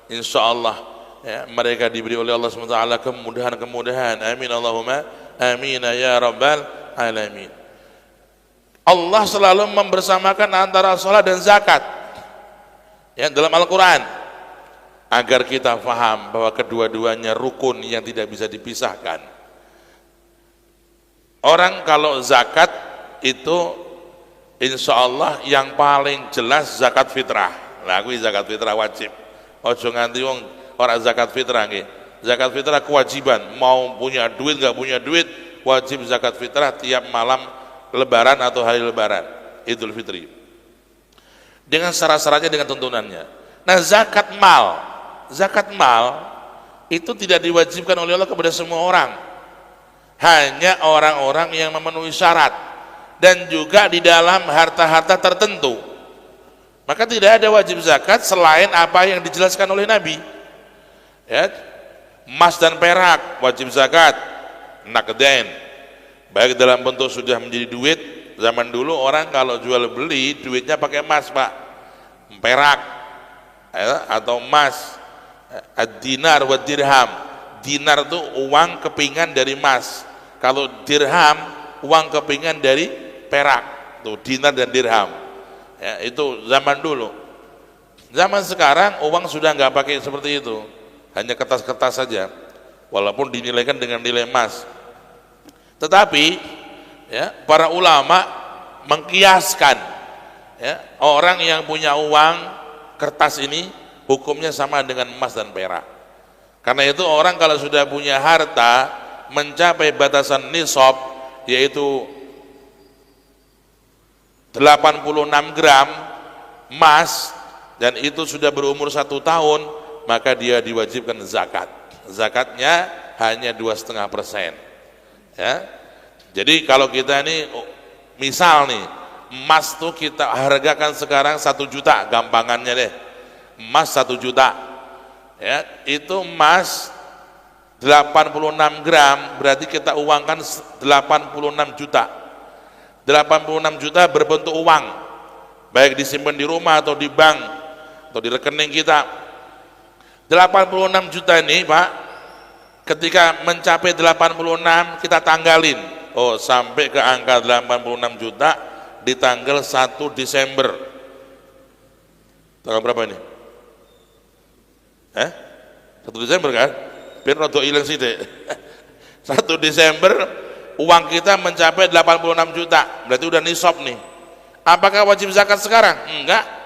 insya Allah, ya, mereka diberi oleh Allah SWT kemudahan-kemudahan. Amin Allahumma amin ya rabbal alamin. Allah selalu membersamakan antara salat dan zakat, ya, dalam Al-Quran, agar kita faham bahwa kedua-duanya rukun yang tidak bisa dipisahkan. Orang kalau zakat itu insya Allah yang paling jelas zakat fitrah. Lah kuwi zakat fitrah wajib. Ojo nganti wong ora zakat fitrah nggih. Zakat fitrah kewajiban. Mau punya duit enggak punya duit, wajib zakat fitrah tiap malam Lebaran atau hari Lebaran, Idul Fitri. Dengan syarat-syaratnya, dengan tuntunannya. Nah, zakat mal itu tidak diwajibkan oleh Allah kepada semua orang. Hanya orang-orang yang memenuhi syarat dan juga di dalam harta-harta tertentu. Maka tidak ada wajib zakat selain apa yang dijelaskan oleh Nabi. Ya, emas dan perak wajib zakat, naqdain. Baik dalam bentuk sudah menjadi duit. Zaman dulu orang kalau jual beli duitnya pakai emas, Pak, perak, ya, atau emas. Ad-dinar wa dirham. Dinar itu uang kepingan dari emas. Kalau dirham uang kepingan dari perak. Tuh, dinar dan dirham. Ya, itu zaman dulu. Zaman sekarang uang sudah nggak pakai seperti itu. Hanya kertas-kertas saja. Walaupun dinilaikan dengan nilai emas. Tetapi ya, para ulama mengkiaskan, ya, orang yang punya uang kertas ini hukumnya sama dengan emas dan perak. Karena itu orang kalau sudah punya harta mencapai batasan nisab, yaitu 86 gram emas, dan itu sudah berumur 1 tahun, maka dia diwajibkan zakat. Zakatnya hanya 2,5%. Ya, jadi kalau kita ini misal nih, emas tuh kita hargakan sekarang 1 juta, gampangannya deh, emas 1 juta, ya, itu emas 86 gram, berarti kita uangkan 86 juta. 86 juta berbentuk uang, baik disimpan di rumah atau di bank. atau di rekening kita. 86 juta ini Pak, ketika mencapai 86 kita tanggalin. Oh, sampai ke angka 86 juta di tanggal 1 Desember. Tanggal berapa ini? 1 Desember kan? Biar rada ilang sih deh. 1 Desember uang kita mencapai 86 juta, berarti udah nisab nih. Apakah wajib zakat sekarang? Enggak.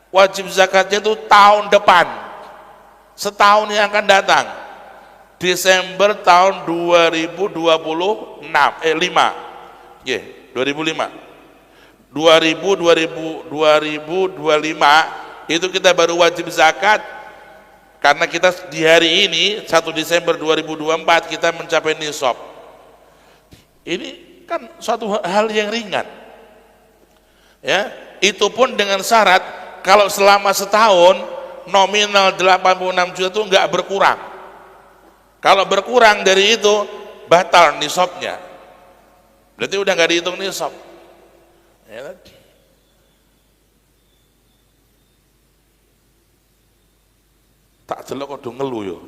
Wajib zakatnya itu tahun depan, setahun yang akan datang, Desember tahun 2025. 2025 itu kita baru wajib zakat, karena kita di hari ini 1 Desember 2024 kita mencapai nisab. Ini kan suatu hal yang ringan, ya. Itu pun dengan syarat kalau selama setahun nominal 86 juta itu enggak berkurang. Kalau berkurang dari itu batal nisabnya, berarti udah nggak dihitung nisab, ya. Tak delok kok ngeluh yo.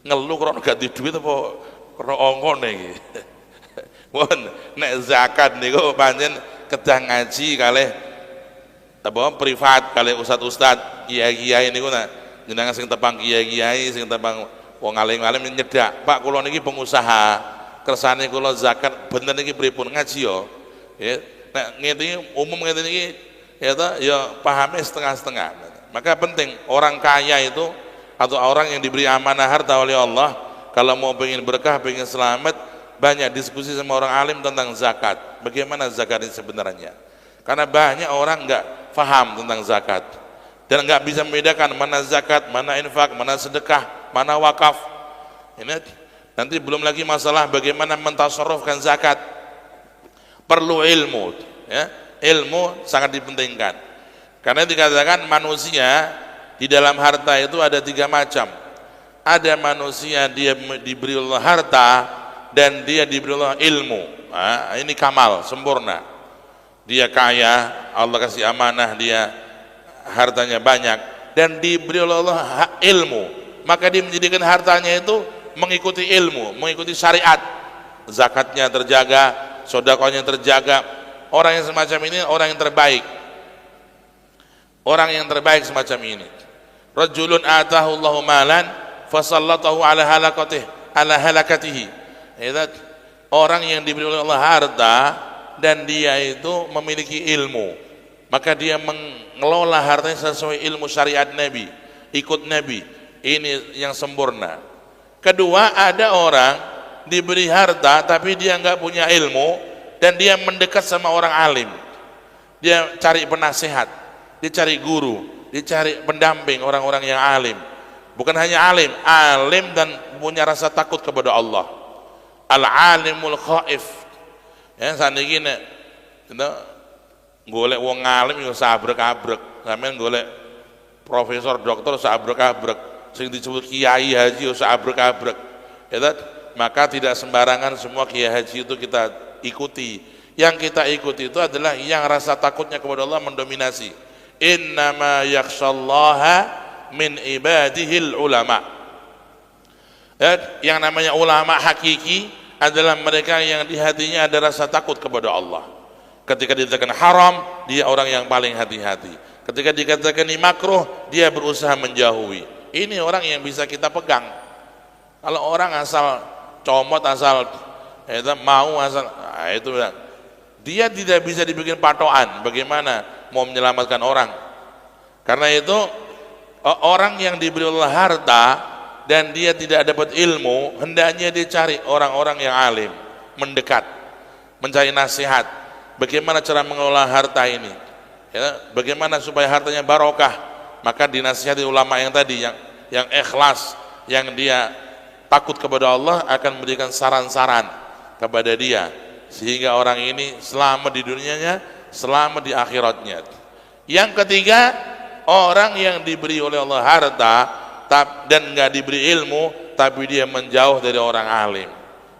Ngeluh karo gak di duit apa karo ongkone iki. Won nek zakat niku pancen kedah ngaji kalih apa privat kalih ustad-ustad, kiai-kiai niku nak jenengan sing tepang kiai-kiai, sing tepang wong alim-alim nyedak, Pak kula niki pengusaha, kersane kula zakat bener niki pripun ngaji yo. Ya, nek ngene umum ngene niki ya ta ya pahame setengah-setengah. Maka penting orang kaya itu atau orang yang diberi amanah harta oleh Allah, kalau mau pengen berkah, pengen selamat, banyak diskusi sama orang alim tentang zakat. Bagaimana zakat ini sebenarnya? Karena banyak orang nggak paham tentang zakat dan nggak bisa membedakan mana zakat, mana infak, mana sedekah, mana wakaf. Ini nanti belum lagi masalah bagaimana mentasarrufkan zakat. Perlu ilmu, ya. Ilmu sangat dipentingkan. Karena dikatakan manusia di dalam harta itu ada 3 macam. Ada manusia dia diberi Allah harta dan dia diberi Allah ilmu. Nah, ini kamal, sempurna. Dia kaya, Allah kasih amanah, dia hartanya banyak dan diberi Allah ilmu. Maka dia menjadikan hartanya itu mengikuti ilmu, mengikuti syariat. Zakatnya terjaga, sedekahnya terjaga. Orang yang semacam ini orang yang terbaik. Orang yang terbaik semacam ini. Rajulun atahu Allahu malan fasallatahu ala halakatihi. Orang yang diberi oleh Allah harta dan dia itu memiliki ilmu, maka dia mengelola hartanya sesuai ilmu syariat Nabi, ikut Nabi. Ini yang sempurna. Kedua, ada orang diberi harta tapi dia enggak punya ilmu dan dia mendekat sama orang alim. Dia cari penasehat, dia cari guru, dia cari pendamping orang-orang yang alim. Bukan hanya alim, alim dan punya rasa takut kepada Allah. Al-alimul khaif. Ya, saniki nek golek wong alim yo sabrek-abrek. Sampeyan golek profesor, doktor sabrek-abrek. Sing disebut kiai haji yo sabrek-abrek. Ya, maka tidak sembarangan semua kiai haji itu kita ikuti. Yang kita ikuti itu adalah yang rasa takutnya kepada Allah mendominasi. Innama yakhshallaha min ibadihil ulama. Ya, yang namanya ulama hakiki adalah mereka yang di hatinya ada rasa takut kepada Allah. Ketika dikatakan haram, dia orang yang paling hati-hati. Ketika dikatakan ini makruh, dia berusaha menjauhi. Ini orang yang bisa kita pegang. Kalau orang asal comot, asal mau, asal itu dia tidak bisa dibikin patokan bagaimana mau menyelamatkan orang. Karena itu orang yang diberi Allah harta dan dia tidak dapat ilmu, hendaknya dia cari orang-orang yang alim, mendekat, mencari nasihat bagaimana cara mengelola harta ini, ya, bagaimana supaya hartanya barokah. Maka dinasihati ulama yang tadi, yang ikhlas, yang dia takut kepada Allah, akan memberikan saran-saran kepada dia sehingga orang ini selamat di dunianya, selamat di akhiratnya. Yang ketiga, orang yang diberi oleh Allah harta dan nggak diberi ilmu, tapi dia menjauh dari orang alim.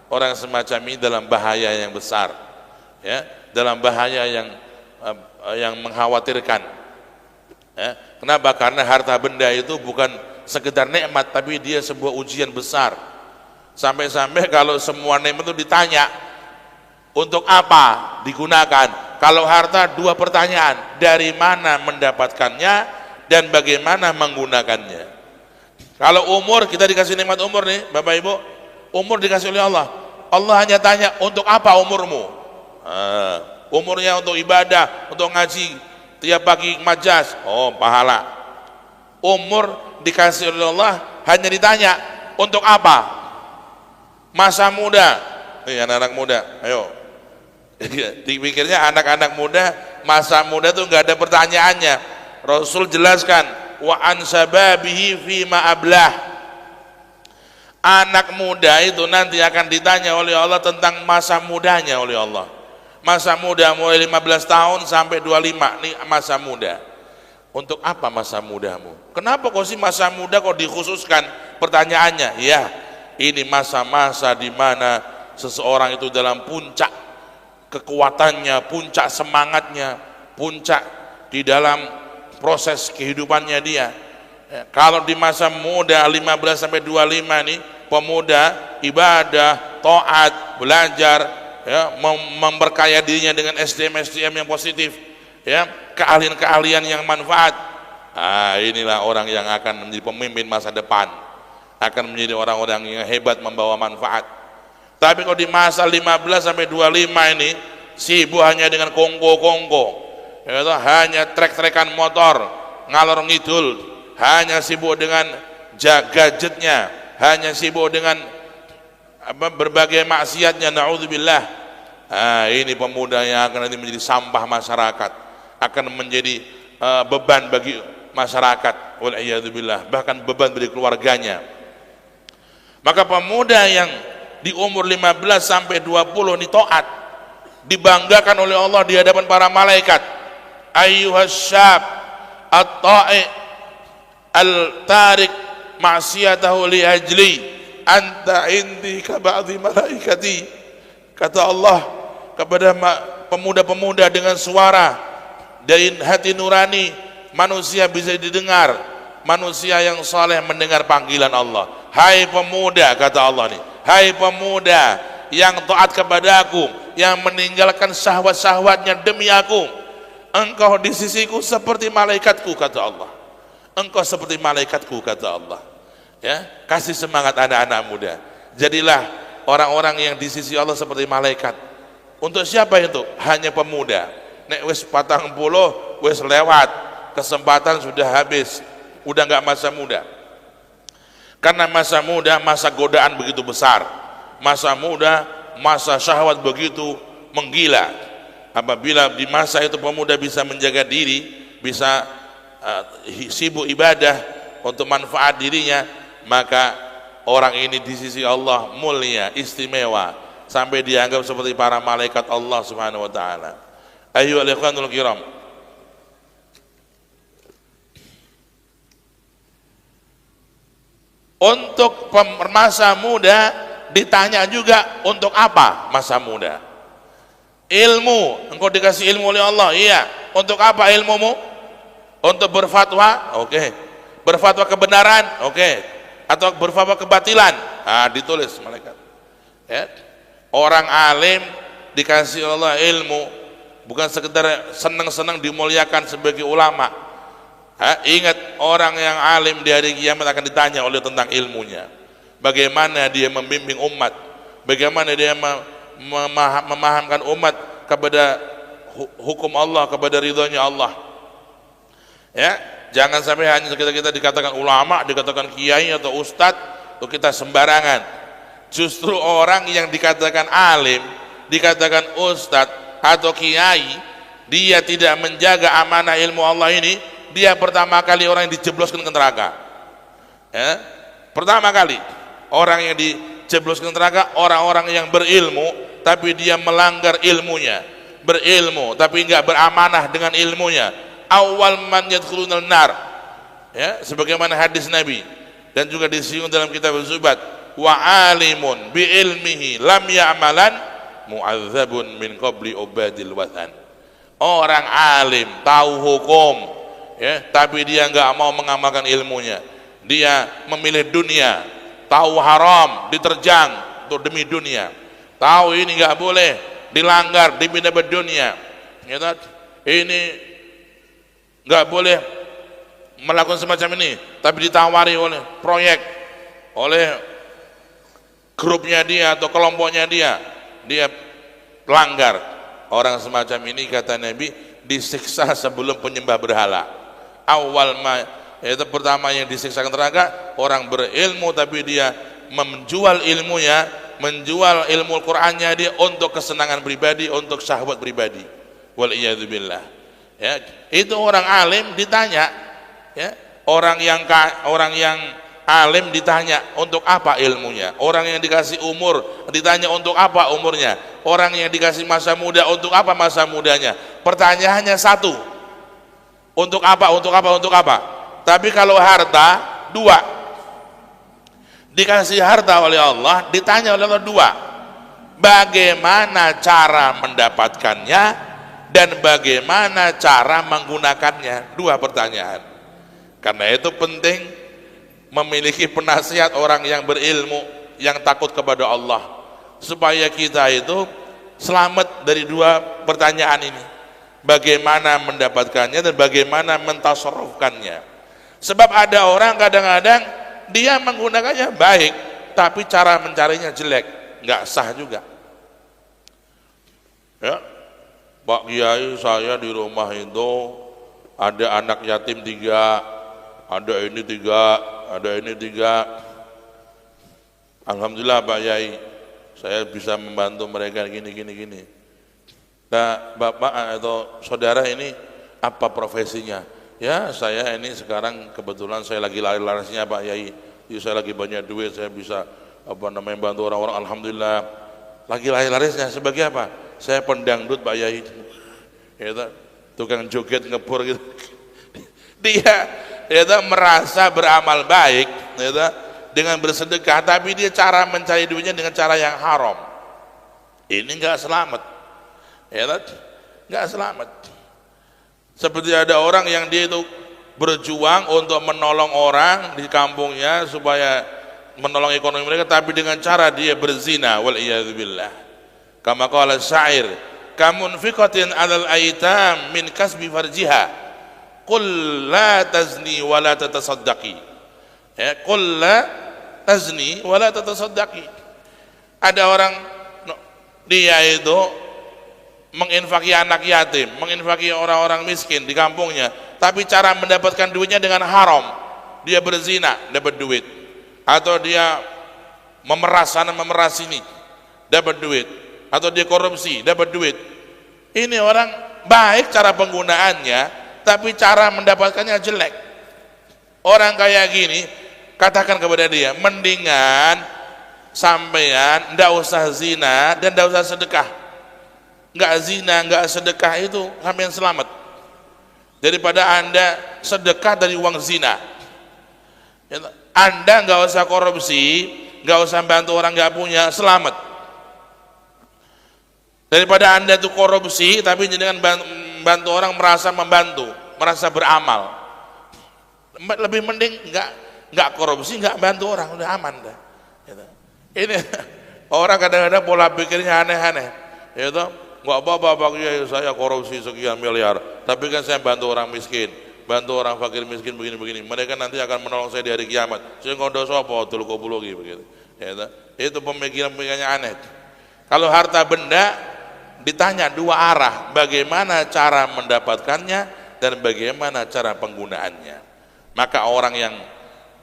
Orang semacam ini dalam bahaya yang besar, ya, dalam bahaya yang mengkhawatirkan. Ya, kenapa? Karena harta benda itu bukan sekedar nikmat, tapi dia sebuah ujian besar. Sampai-sampai kalau semua nikmat itu ditanya, untuk apa digunakan? Kalau harta, dua pertanyaan, dari mana mendapatkannya dan bagaimana menggunakannya. Kalau umur, kita dikasih nikmat umur nih Bapak Ibu, umur dikasih oleh Allah. Allah hanya tanya, untuk apa umurmu? Umurnya untuk ibadah, untuk ngaji tiap pagi majas, oh pahala. Umur dikasih oleh Allah hanya ditanya, untuk apa? Masa muda, anak-anak muda, ayo. Dipikirnya anak-anak muda, masa muda itu nggak ada pertanyaannya. Rasul jelaskan, wa an sababihi fima ablah. Anak muda itu nanti akan ditanya oleh Allah tentang masa mudanya oleh Allah. Masa muda mulai 15 tahun sampai 25, ini masa muda. Untuk apa masa mudamu? Kenapa kok sih masa muda kok dikhususkan pertanyaannya? Ya, ini masa-masa di mana seseorang itu dalam puncak kekuatannya, puncak semangatnya, puncak di dalam proses kehidupannya dia. Ya, kalau di masa muda 15 sampai 25 ini pemuda ibadah, taat, belajar, ya, memperkaya dirinya dengan SDM-SDM yang positif, ya, keahlian-keahlian yang manfaat. Inilah orang yang akan menjadi pemimpin masa depan, akan menjadi orang-orang yang hebat membawa manfaat. Tapi kalau di masa 15 sampai 25 ini sibuk hanya dengan kongko-kongko, ya, hanya trek-trekan motor ngalor ngidul, hanya sibuk dengan gadgetnya, hanya sibuk dengan berbagai maksiatnya, na'udzubillah. Ini pemuda yang akan nanti menjadi sampah masyarakat, akan menjadi beban bagi masyarakat, wal'iyadzubillah, bahkan beban bagi keluarganya. Maka pemuda yang di umur 15 sampai 20 ini taat, dibanggakan oleh Allah di hadapan para malaikat. Ayyuhas syab at-ta'i al-tarik ma'siyatahu li ajli anta indi ka ba'dhi malaikati. Kata Allah kepada pemuda-pemuda dengan suara dari hati nurani, manusia bisa didengar, manusia yang saleh mendengar panggilan Allah. Hai pemuda, kata Allah nih, hai pemuda yang taat kepada aku, yang meninggalkan syahwat-syahwatnya demi aku, engkau di sisiku seperti malaikatku, kata Allah. Engkau seperti malaikatku, kata Allah. Ya, kasih semangat anak-anak muda. Jadilah orang-orang yang di sisi Allah seperti malaikat. Untuk siapa itu? Hanya pemuda. Nek wis 40 wis lewat, kesempatan sudah habis, udah nggak masa muda. Karena masa muda masa godaan begitu besar, masa muda masa syahwat begitu menggila. Apabila di masa itu pemuda bisa menjaga diri, bisa sibuk ibadah untuk manfaat dirinya, maka orang ini di sisi Allah mulia, istimewa, sampai dianggap seperti para malaikat Allah Subhanahu wa taala. Ayyuhal ikhwanul kiram, untuk masa muda ditanya juga, untuk apa masa muda? Ilmu, engkau dikasih ilmu oleh Allah, iya. Untuk apa ilmumu? Untuk berfatwa, oke. Berfatwa kebenaran, oke. Atau berfatwa kebatilan, ditulis malaikat. Ya. Orang alim dikasih Allah ilmu, bukan sekedar senang-senang dimuliakan sebagai ulama. Ingat, orang yang alim di hari kiamat akan ditanya oleh tentang ilmunya. Bagaimana dia membimbing umat, bagaimana dia memahamkan umat kepada hukum Allah, kepada ridhonya Allah. Ya, jangan sampai hanya kita dikatakan ulama, dikatakan kiai atau ustadz, itu kita sembarangan. Justru orang yang dikatakan alim, dikatakan ustadz atau kiai, dia tidak menjaga amanah ilmu Allah ini, dia pertama kali orang yang dijebloskan ke neraka. Ya, pertama kali orang yang dijebloskan ke neraka, orang-orang yang berilmu tapi dia melanggar ilmunya, berilmu tapi enggak beramanah dengan ilmunya. Awal man yadkhulunal nar, ya, sebagaimana hadis Nabi dan juga disinggung dalam kitab Az-Zubat, wa alimun bi ilmihi lam ya'malan mu'adzabun min qabli ubadil wathan. Orang alim tahu hukum, ya, tapi dia nggak mau mengamalkan ilmunya. Dia memilih dunia, tahu haram, diterjang untuk demi dunia. Tahu ini nggak boleh, dilanggar demi dapat dunia. Ya, ini nggak boleh melakukan semacam ini, tapi ditawari oleh proyek, oleh grupnya dia atau kelompoknya dia langgar. Orang semacam ini kata Nabi disiksa sebelum penyembah berhala. Awal itu pertama yang disiksa neraka orang berilmu tapi dia menjual ilmunya, menjual ilmu Qur'annya dia untuk kesenangan pribadi, untuk syahwat pribadi. Wal iyadzubillah. Ya, itu orang alim ditanya, ya, orang yang alim ditanya untuk apa ilmunya, orang yang dikasih umur ditanya untuk apa umurnya, orang yang dikasih masa muda untuk apa masa mudanya. Pertanyaannya satu, untuk apa, untuk apa, untuk apa. Tapi kalau harta dua, dikasih harta oleh Allah, ditanya oleh Allah dua, bagaimana cara mendapatkannya dan bagaimana cara menggunakannya. Dua pertanyaan. Karena itu penting memiliki penasihat orang yang berilmu, yang takut kepada Allah, supaya kita itu selamat dari dua pertanyaan ini, bagaimana mendapatkannya dan bagaimana mentasarrufkannya. Sebab ada orang kadang-kadang dia menggunakannya baik tapi cara mencarinya jelek, nggak sah juga. Ya, Pak Kiai, saya di rumah itu ada anak yatim 3, ada ini 3, ada ini 3. Alhamdulillah Pak Yai, saya bisa membantu mereka gini. Nah, Bapak atau saudara ini apa profesinya? Ya, saya ini sekarang kebetulan saya lagi laris-larisnya Pak Yai. Jadi saya lagi banyak duit, saya bisa bantu orang-orang. Alhamdulillah. Lagi laris-larisnya sebagai apa? Saya pendangdut Pak Yai. Ya, tukang joget ngebor gitu. Dia merasa beramal baik dengan bersedekah, tapi dia cara mencari duitnya dengan cara yang haram. Ini enggak selamat, enggak selamat. Seperti ada orang yang dia itu berjuang untuk menolong orang di kampungnya supaya menolong ekonomi mereka, tapi dengan cara dia berzina. Wal iyadzubillah. Kama qala syair, kamunfiqatin 'alal aitam min kasbi farjiha. Qul la tazni wa la tatasaddaqi. Ya, qul la tazni wa la tatasaddaqi. Ada orang dia itu menginfaki anak yatim, menginfaki orang-orang miskin di kampungnya, tapi cara mendapatkan duitnya dengan haram. Dia berzina, dapat duit. Atau dia memeras sana memeras sini, dapat duit. Atau dia korupsi, dapat duit. Ini orang baik cara penggunaannya, tapi cara mendapatkannya jelek. Orang kayak gini, katakan kepada dia, mendingan sampean ndak usah zina dan ndak usah sedekah. Nggak zina, nggak sedekah itu sampean selamat daripada Anda sedekah dari uang zina. Anda nggak usah korupsi, nggak usah bantu orang nggak punya, selamat daripada Anda itu korupsi tapi dengan bantu orang merasa membantu, merasa beramal. Lebih mending enggak korupsi, enggak bantu orang, udah aman dah. Ini orang kadang-kadang pola pikirnya aneh-aneh. Enggak apa-apa Pak Kiai, saya korupsi sekian miliar, tapi kan saya bantu orang miskin, bantu orang fakir miskin begini-begini. Mereka nanti akan menolong saya di hari kiamat. Saya ngondo sapa dul kopulugi begitu. Itu pemikiran-pemikirannya aneh. Kalau harta benda ditanya dua arah, bagaimana cara mendapatkannya dan bagaimana cara penggunaannya. Maka orang yang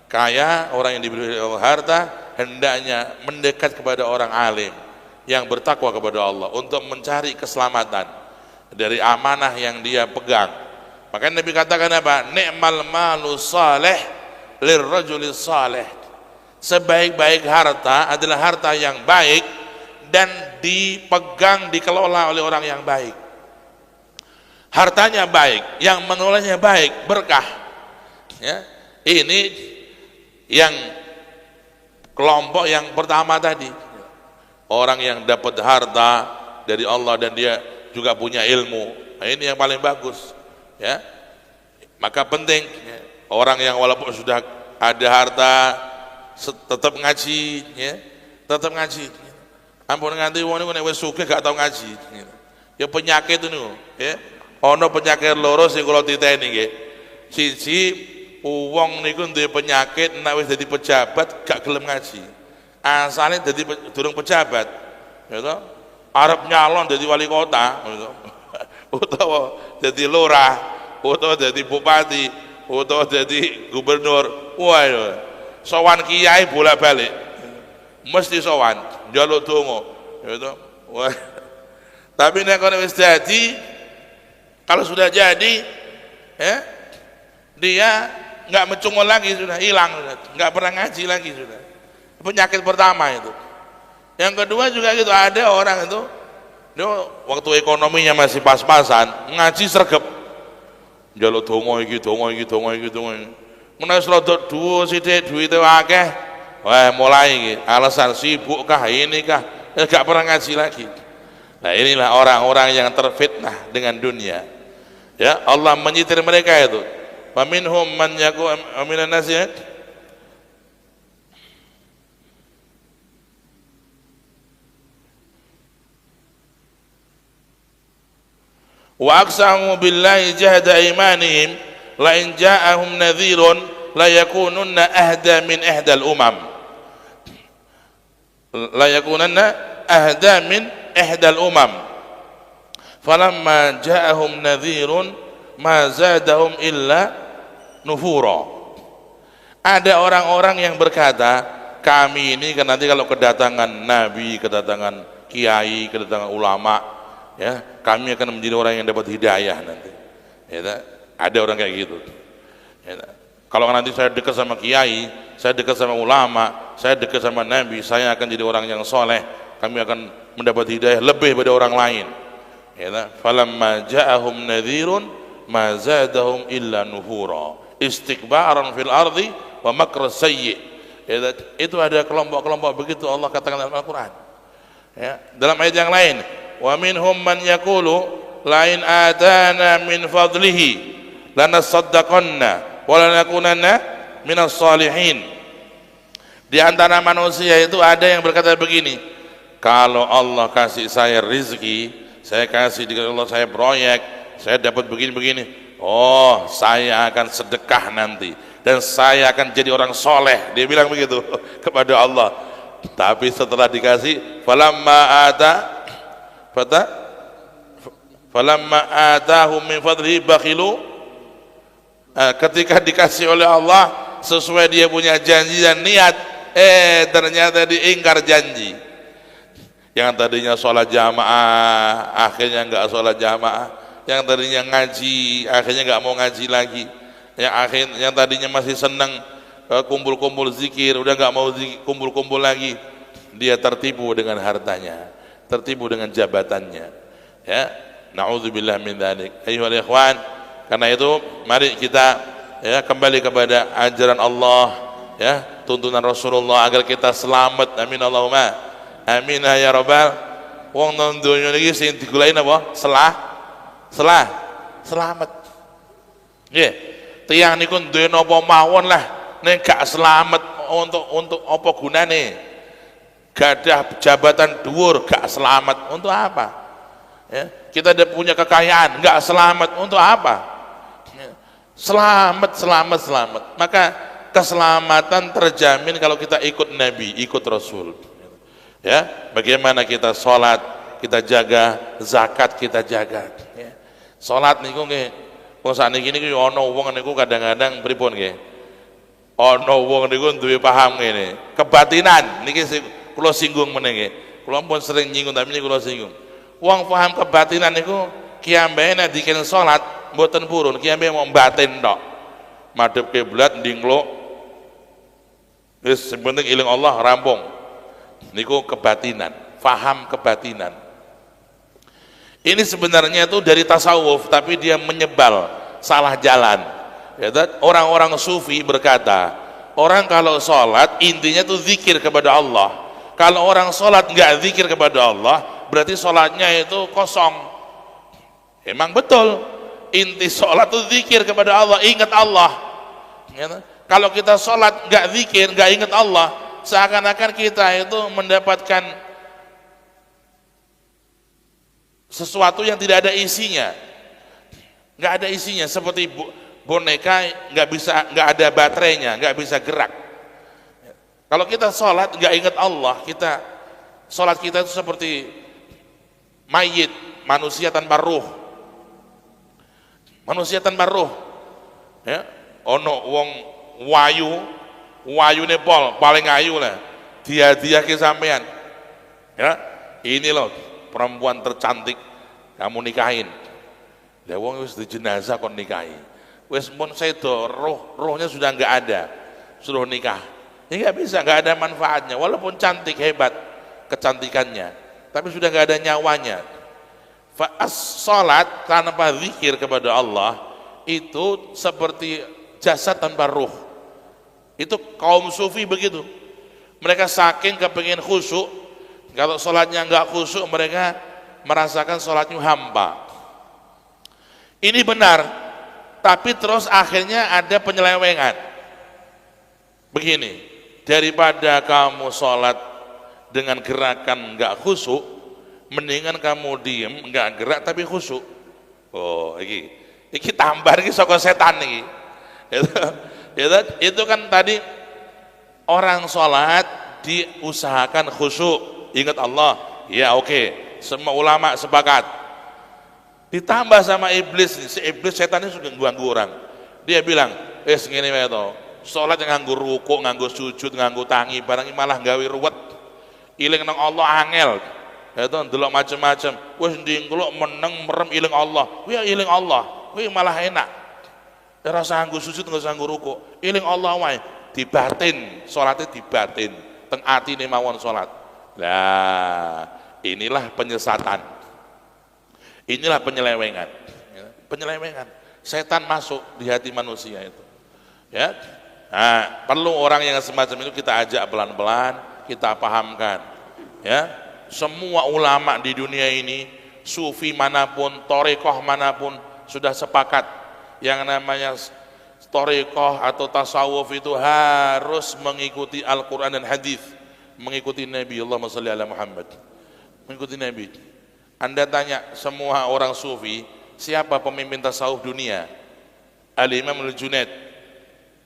kaya, orang yang diberi harta, hendaknya mendekat kepada orang alim yang bertakwa kepada Allah untuk mencari keselamatan dari amanah yang dia pegang. Maka Nabi katakan apa? Ni'mal malu salih lirrajulis salih. Sebaik-baik harta adalah harta yang baik dan dipegang, dikelola oleh orang yang baik. Hartanya baik, yang mengelolanya baik, berkah. Ya, ini yang kelompok yang pertama tadi. Orang yang dapat harta dari Allah dan dia juga punya ilmu. Nah, ini yang paling bagus. Ya, Maka penting ya, orang yang walaupun sudah ada harta tetap ngaji ya, tetap ngaji. Ampun nganti wong niku nek wis sugih gak tau ngaji. Ya penyakit niku, ya. Ana penyakit loro sing kula titeni nggih. Siji wong niku duwe penyakit nek wis dadi pejabat gak gelem ngaji. Asale dadi durung pejabat. Ya toh? Arep nyalon dadi wali kota, gitu. Utawa dadi lurah, utawa dadi bupati, utawa dadi gubernur. Wah, sowan kiai bolak-balik. Mesti sowan, njaluk donga, gitu. Wah. Tapi nek kono wis jadi, kalau sudah jadi, ya, dia nggak mencungol lagi, sudah hilang, nggak pernah ngaji lagi sudah. Penyakit pertama itu. Yang kedua juga gitu, ada orang itu, dia waktu ekonominya masih pas-pasan, ngaji sregep, njaluk donga iki, donga iki, donga iki, donga iki. Menawa rodok dhuwur sithik duwite akeh, wah mulai iki alasan sibuk kah ini kah, gak pernah ngaji lagi. Nah inilah orang-orang yang terfitnah dengan dunia. Ya Allah menyitir mereka itu. Wa minhum man yaqul minan nas wa aqsamu billahi jahda imanihim la in ja'ahum nadhirun la yakununna ahda min ihdal umam la yakununna ahda min ihdal umam falamma ja'ahum nadhirun ma zadahum illa nufura. Ada orang-orang yang berkata, kami ini kan nanti kalau kedatangan nabi, kedatangan kiai, kedatangan ulama, ya kami akan menjadi orang yang dapat hidayah nanti. Ya, ada orang kayak gitu. Ya, kalau nanti saya dekat sama kiai, saya dekat sama ulama, saya dekat sama nabi, saya akan jadi orang yang soleh. Kami akan mendapat hidayah lebih daripada orang lain. Ya, falamma ja'ahum nadhirun ma zadahum illa nufura istikbaran fil ardi wa makra sayyi. Ya, itu ada kelompok-kelompok begitu Allah katakan dalam Al-Qur'an. Ya, dalam ayat yang lain, wa minhum man yaqulu la in atana min fadlihi lanasaddaqanna wa lanakunanna minas salihin. Di antara manusia itu ada yang berkata begini, kalau Allah kasih saya rezeki, saya kasih di Allah saya proyek, saya dapat begini-begini, oh saya akan sedekah nanti dan saya akan jadi orang soleh. Dia bilang begitu kepada Allah. Tapi setelah dikasih, falamma atahum min fadlihi bakhilu, ketika dikasih oleh Allah sesuai dia punya janji dan niat, ternyata diingkar janji. Yang tadinya sholat jamaah akhirnya enggak sholat jamaah, yang tadinya ngaji akhirnya enggak mau ngaji lagi, yang tadinya masih senang kumpul-kumpul zikir udah enggak mau kumpul-kumpul lagi. Dia tertipu dengan hartanya, tertipu dengan jabatannya. Ya, naudzubillah min dzalik. Ayyuhal ikhwan, karena itu mari kita ya kembali kepada ajaran Allah, ya, tuntunan Rasulullah agar kita selamat. Amin Allahumma amin ya rabbal. Wong nang donya niki sing digolain apa? Selamat. Nggih. Tiyang niku duwe napa mawon lah, nek gak selamat untuk apa gunane? Gadah jabatan dhuwur gak selamat untuk apa? Ya, kita ada punya kekayaan gak selamat untuk apa? Ya, selamat. Maka keselamatan terjamin kalau kita ikut Nabi, ikut Rasul. Ya, bagaimana kita sholat, kita jaga, zakat kita jaga. Ya. Sholat niku nggih, wong sakniki niku ana wong niku kadang-kadang pripun nggih? Ana wong niku duwe paham ngene, kebatinan niki kula singgung meneh nggih. Kula pun sering nyinggung tapi niki kula singgung. Wong paham kebatinan niku kiambae nek diken sholat mboten purun, kiambae mau batin tok. Madhep kiblat ndingluk. Wis penting iling Allah rampung. Niku kebatinan, faham kebatinan. Ini sebenarnya itu dari tasawuf, tapi dia menyebal, salah jalan. Ya, orang-orang sufi berkata, orang kalau sholat intinya itu zikir kepada Allah. Kalau orang sholat nggak zikir kepada Allah, berarti sholatnya itu kosong. Emang betul, inti sholat itu zikir kepada Allah, ingat Allah. Kalau kita sholat nggak zikir, nggak ingat Allah, seakan-akan kita itu mendapatkan sesuatu yang tidak ada isinya, nggak ada isinya, seperti boneka nggak ada baterainya, nggak bisa gerak. Kalau kita sholat nggak ingat Allah, sholat kita itu seperti mayit, manusia tanpa ruh. Manusia tanpa ruh. Ya, ono wong wayu nepol paling ayu lah. Dia ke sampean. Ya, ini loh perempuan tercantik, kamu nikahin. Lah wong wis di jenazah kon nikahi. Wis pun sedo, rohnya sudah enggak ada. Suruh nikah. Ya enggak bisa, enggak ada manfaatnya walaupun cantik hebat kecantikannya, tapi sudah enggak ada nyawanya. Salat tanpa zikir kepada Allah itu seperti jasad tanpa ruh. Itu kaum sufi begitu. Mereka saking kepingin khusyuk, kalau sholatnya enggak khusyuk mereka merasakan sholatnya hampa. Ini benar, tapi terus akhirnya ada penyelewengan. Begini, daripada kamu sholat dengan gerakan enggak khusyuk, mendingan kamu diem, enggak gerak tapi khusyuk. Oh, iki tambah iki saka setan iki. Itu kan tadi orang sholat diusahakan khusyuk, ingat Allah. Ya oke, semua ulama sepakat. Ditambah sama iblis, si iblis setan ini sudah ganggu orang. Dia bilang, ngene wae to. Salat yang nganggo rukuk, nganggo sujud, nganggo tangi, barang malah gawe ruwet. Iling nang Allah angel. Ya to ndelok macam-macam. Wis ndingkluk meneng merem iling Allah. Kuwi iling Allah. Kuwi malah enak. Ora usah nganggo sujud, ora usah nganggo rukuk. Iling Allah wae. Dibatin, salatnya dibatin. Teng atine mawon salat. Lah, inilah penyesatan. Inilah penyelewengan. Penyelewengan. Setan masuk di hati manusia itu. Ya. Nah, perlu orang yang semacam itu kita ajak pelan-pelan, kita pahamkan. Ya. Semua ulama di dunia ini, sufi manapun, thariqah manapun sudah sepakat yang namanya thariqah atau tasawuf itu harus mengikuti Al-Qur'an dan hadis, mengikuti Nabi. Allahumma shalli ala Muhammad. Mengikuti Nabi. Anda tanya semua orang sufi, siapa pemimpin tasawuf dunia? Al-Imam Al-Junaid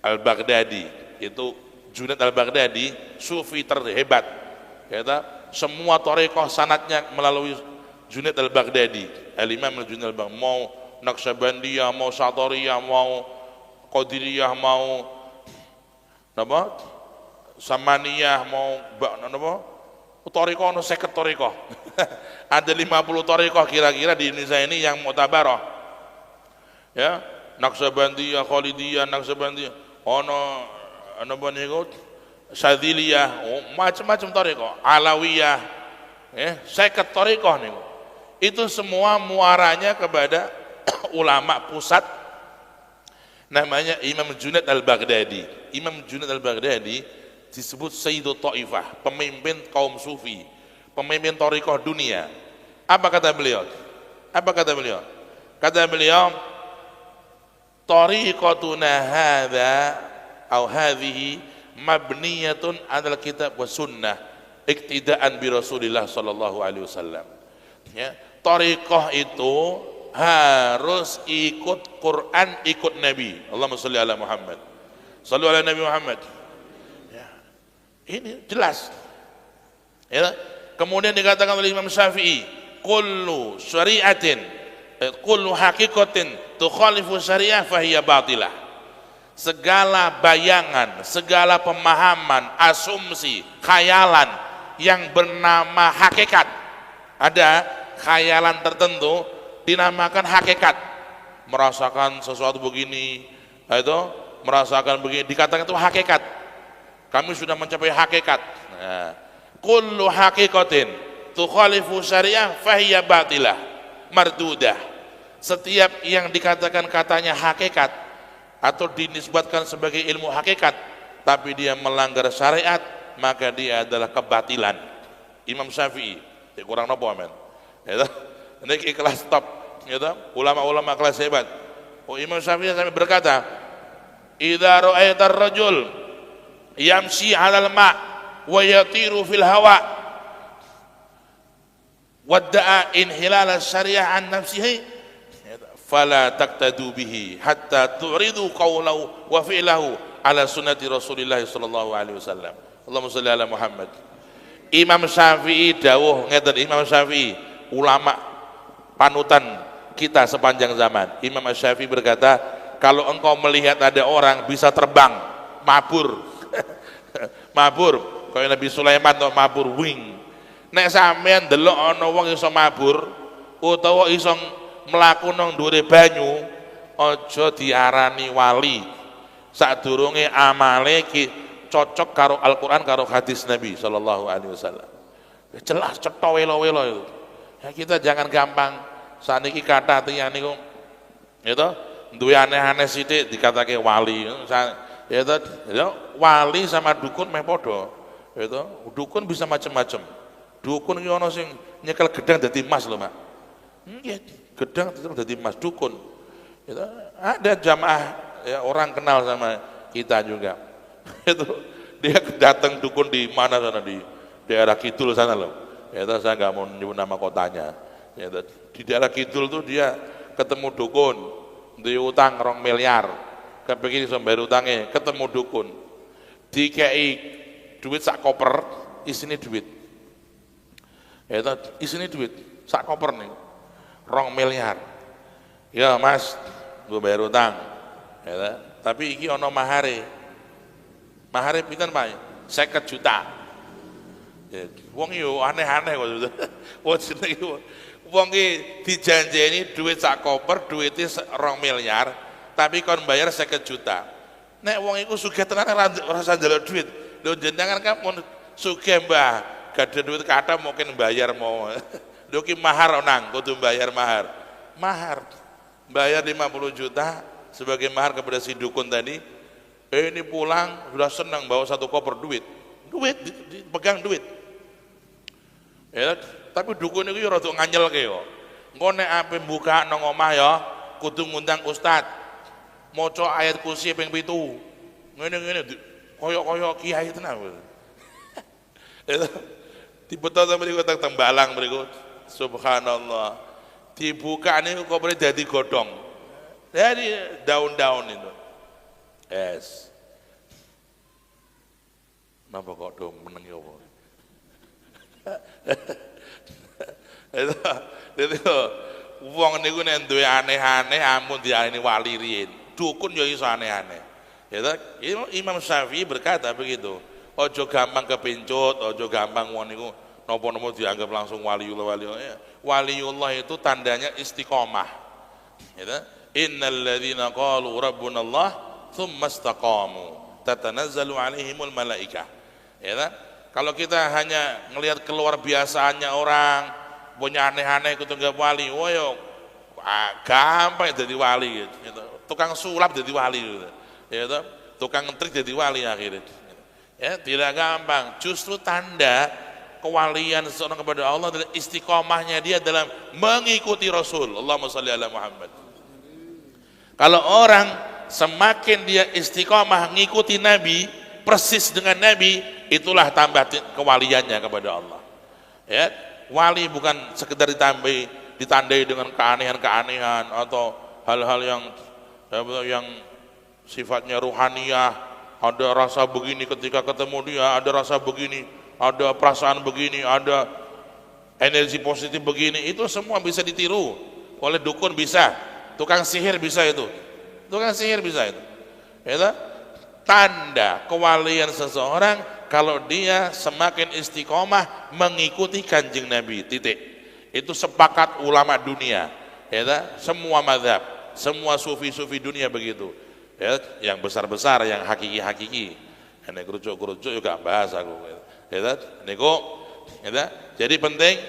Al-Baghdadi. Itu Junaid Al-Baghdadi sufi terhebat. Kata semua thariqah sanadnya melalui Junaid Al-Baghdadi. Al-Imam Al-Junaid Al-Baghdadi, mau Naqsyabandiyah, mau Satariyah, mau Qadiriyah, mau apa? Samaniyah, mau apa? Thariqah no 50 thariqah. Ada 50 thariqah kira-kira di Indonesia ini yang mu'tabarah. Ya, Naqsyabandiyah, Khalidiyah, Naqsyabandiyah, ono apa niku? Syadziliyah, macam-macam thariqah, Alawiyah. 50 thariqah niku. Itu semua muaranya kepada ulama pusat namanya Imam Junaid Al-Baghdadi. Imam Junaid Al-Baghdadi disebut Sayyidut Taifah, pemimpin kaum sufi, pemimpin thariqah dunia. Apa kata beliau? Apa kata beliau? Kata beliau, tariqatuna hadza atau hadhihi mabniyatun 'alal kitab wa sunnah iktidaan bi Rasulillah sallallahu alaihi wasallam. Ya, thariqah itu harus ikut Quran, ikut Nabi. Allahumma shalli ala Muhammad. Shallu ala Nabi Muhammad. Ini jelas. Ya. Kemudian dikatakan oleh Imam Syafi'i, kullu syari'atin, kullu haqiqatin tukhalifu syariah fahiya batilah. Segala bayangan, segala pemahaman, asumsi, khayalan yang bernama hakikat. Ada khayalan tertentu dinamakan hakikat. Merasakan sesuatu begini, itu merasakan begini, dikatakan itu hakikat. Kami sudah mencapai hakikat. Nah, kullu haqiqatin tukhalifu syariah fahiya batilah mardudah. Setiap yang dikatakan katanya hakikat atau dinisbatkan sebagai ilmu hakikat tapi dia melanggar syariat, maka dia adalah kebatilan. Imam Syafi'i, kurang nopo amen. Ini kelas top. gitu, ulama-ulama kelas hebat. Imam Syafi'i sampai berkata, idza ra'aitar rajul yamshi 'alal ma' wa yatiru fil hawa wadda'a inhilal syariah an nafsihi fala taqtadu bihi hatta tu'ridu qawlahu wa fi'lahu ala sunnati Rasulillah sallallahu alaihi wasallam. Allahumma shalli ala Muhammad. Imam Syafi'i dawuh ngeten, Imam Syafi'i ulama panutan kita sepanjang zaman. Imam Syafi'i berkata, kalau engkau melihat ada orang bisa terbang mabur mabur kaya Nabi Sulaiman to mabur wing, nek sampean delok ana wong iso mabur utawa iso mlaku nang dhuwure banyu, aja diarani wali sadurunge amale cocok karo Al-Quran karo hadis Nabi sallallahu alaihi wasallam. Jelas cetha welo-welo itu. Ya kita jangan gampang saniki kata tiyang niku itu duwe aneh-aneh sithik dikatake wali. Ya itu wali sama dukun meh padha. Itu dukun bisa macam-macam. Dukun iki ana sing nyekel gedang dadi emas lho, Mak. Nggih, gedang dadi emas dukun. Itu ada jamaah ya, orang kenal sama kita juga. Itu dia datang dukun di mana sana, di daerah Kidul sana loh. Ya, saya nggak mau nyebut nama kotanya. Ya, di daerah Kidul tuh dia ketemu dukun, di utang 2 miliar, kepengin iso bayar utangnya, ketemu dukun, dikei duit sak koper, isine duit. Ya, isine duit sak koper nih, 2 miliar. Ya Mas, gue bayar utang. Ya, tapi iki ono mahare. Mahare pinten Pak? 50 juta. Ya, wong yo aneh-aneh kok. Wong jenenge wong iki dijanjeni duit sak koper, duite 2 miliar, tapi kon bayar 50 juta. Nek wong iku sugih tenan ora usah njaluk duit. Lho jenengan kan mun sugih Mbah, gadah duit kathah mungkin bayar mau. Lho ki mahar nang kudu bayar mahar. Mahar. Bayar 50 juta sebagai mahar kepada si dukun tadi. Ini pulang sudah senang bawa 1 koper duit dipegang duit. Ya, tapi dukun itu rada nganyelke yo. Engko nek ape buka nang omah ya kudu ngundang ustad. Maca ayat kursi ping 7. Ngene-ngene koyo-koyo kiai tenan. Dibeto sampe niku teng Tembalang mriku. Subhanallah. Dibuka niku koper dadi godhong. Jadi daun-daun itu. Yes. Napa kok do meneng ya apa? Itu wong niku nek duwe aneh-aneh ampun diarani wali riyin. Dukun ya iso aneh-aneh. Ya Imam Syafi'i berkata begitu. Ojo gampang kepincut, ojo gampang wong niku napa-napa dianggap langsung waliullah. Waliullah itu tandanya istiqomah. Ya. Innal ladzina qalu rabbuna Allah tsumma istaqamu tatanazzalu alaihimul malaikah. Ya kan? Kalau kita hanya melihat keluar biasaannya orang punya aneh-aneh ikut enggak wali, oh yo gampang jadi wali gitu. Tukang sulap jadi wali gitu. Ya kan? Tukang trik jadi wali akhirnya. Ya, tidak gampang. Justru tanda kewalian seseorang kepada Allah adalah istiqomahnya dia dalam mengikuti Rasul. Allahumma shalli ala Muhammad. Kalau orang semakin dia istiqomah mengikuti Nabi, persis dengan Nabi, itulah tambah kewaliannya kepada Allah. Ya, wali bukan sekedar ditandai dengan keanehan-keanehan atau hal-hal yang sifatnya ruhaniyah. Ada rasa begini ketika ketemu dia, ada rasa begini, ada perasaan begini, ada energi positif begini. Itu semua bisa ditiru oleh dukun, bisa, tukang sihir bisa itu. Tukang sihir bisa itu. Ya, tanda kewalian seseorang kalau dia semakin istiqomah mengikuti kanjeng Nabi, titik. Itu sepakat ulama dunia. Ya, semua mazhab, semua sufi-sufi dunia begitu. Ya, yang besar-besar, yang hakiki-hakiki. Ini kerucuk-kerucuk juga bahas aku. Ya, niku, ya, jadi penting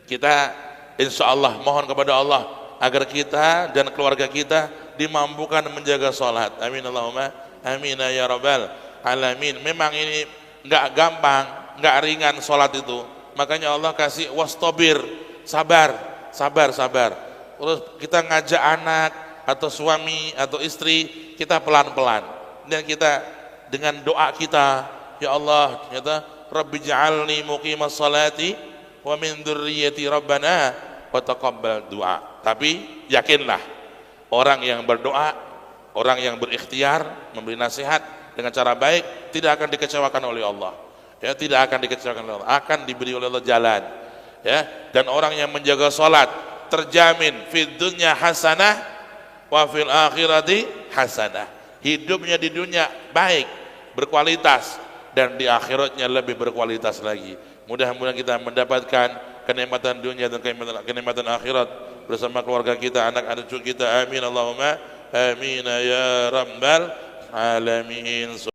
kita insya Allah mohon kepada Allah agar kita dan keluarga kita dimampukan menjaga sholat. Amin Allahumma amin ya rabbal alamin. Memang ini enggak gampang, enggak ringan sholat itu. Makanya Allah kasih wastabir, sabar. terus kita ngajak anak atau suami atau istri, kita pelan-pelan, dan kita dengan doa kita, ya Allah, ternyata Rabbi ja'alni muqimas salati wa min dzurriyyati rabbana wa taqabbal du'a. Tapi yakinlah, orang yang berdoa, orang yang berikhtiar memberi nasihat dengan cara baik tidak akan dikecewakan oleh Allah. Ya, tidak akan dikecewakan oleh Allah, akan diberi oleh Allah jalan. Ya, dan orang yang menjaga salat terjamin fid dunya hasanah wa fil akhirati hasanah. Hidupnya di dunia baik, berkualitas, dan di akhiratnya lebih berkualitas lagi. Mudah-mudahan kita mendapatkan kenikmatan dunia dan kenikmatan akhirat bersama keluarga kita, anak-anak cucu kita. Amin Allahumma amin ya rabbal alamin.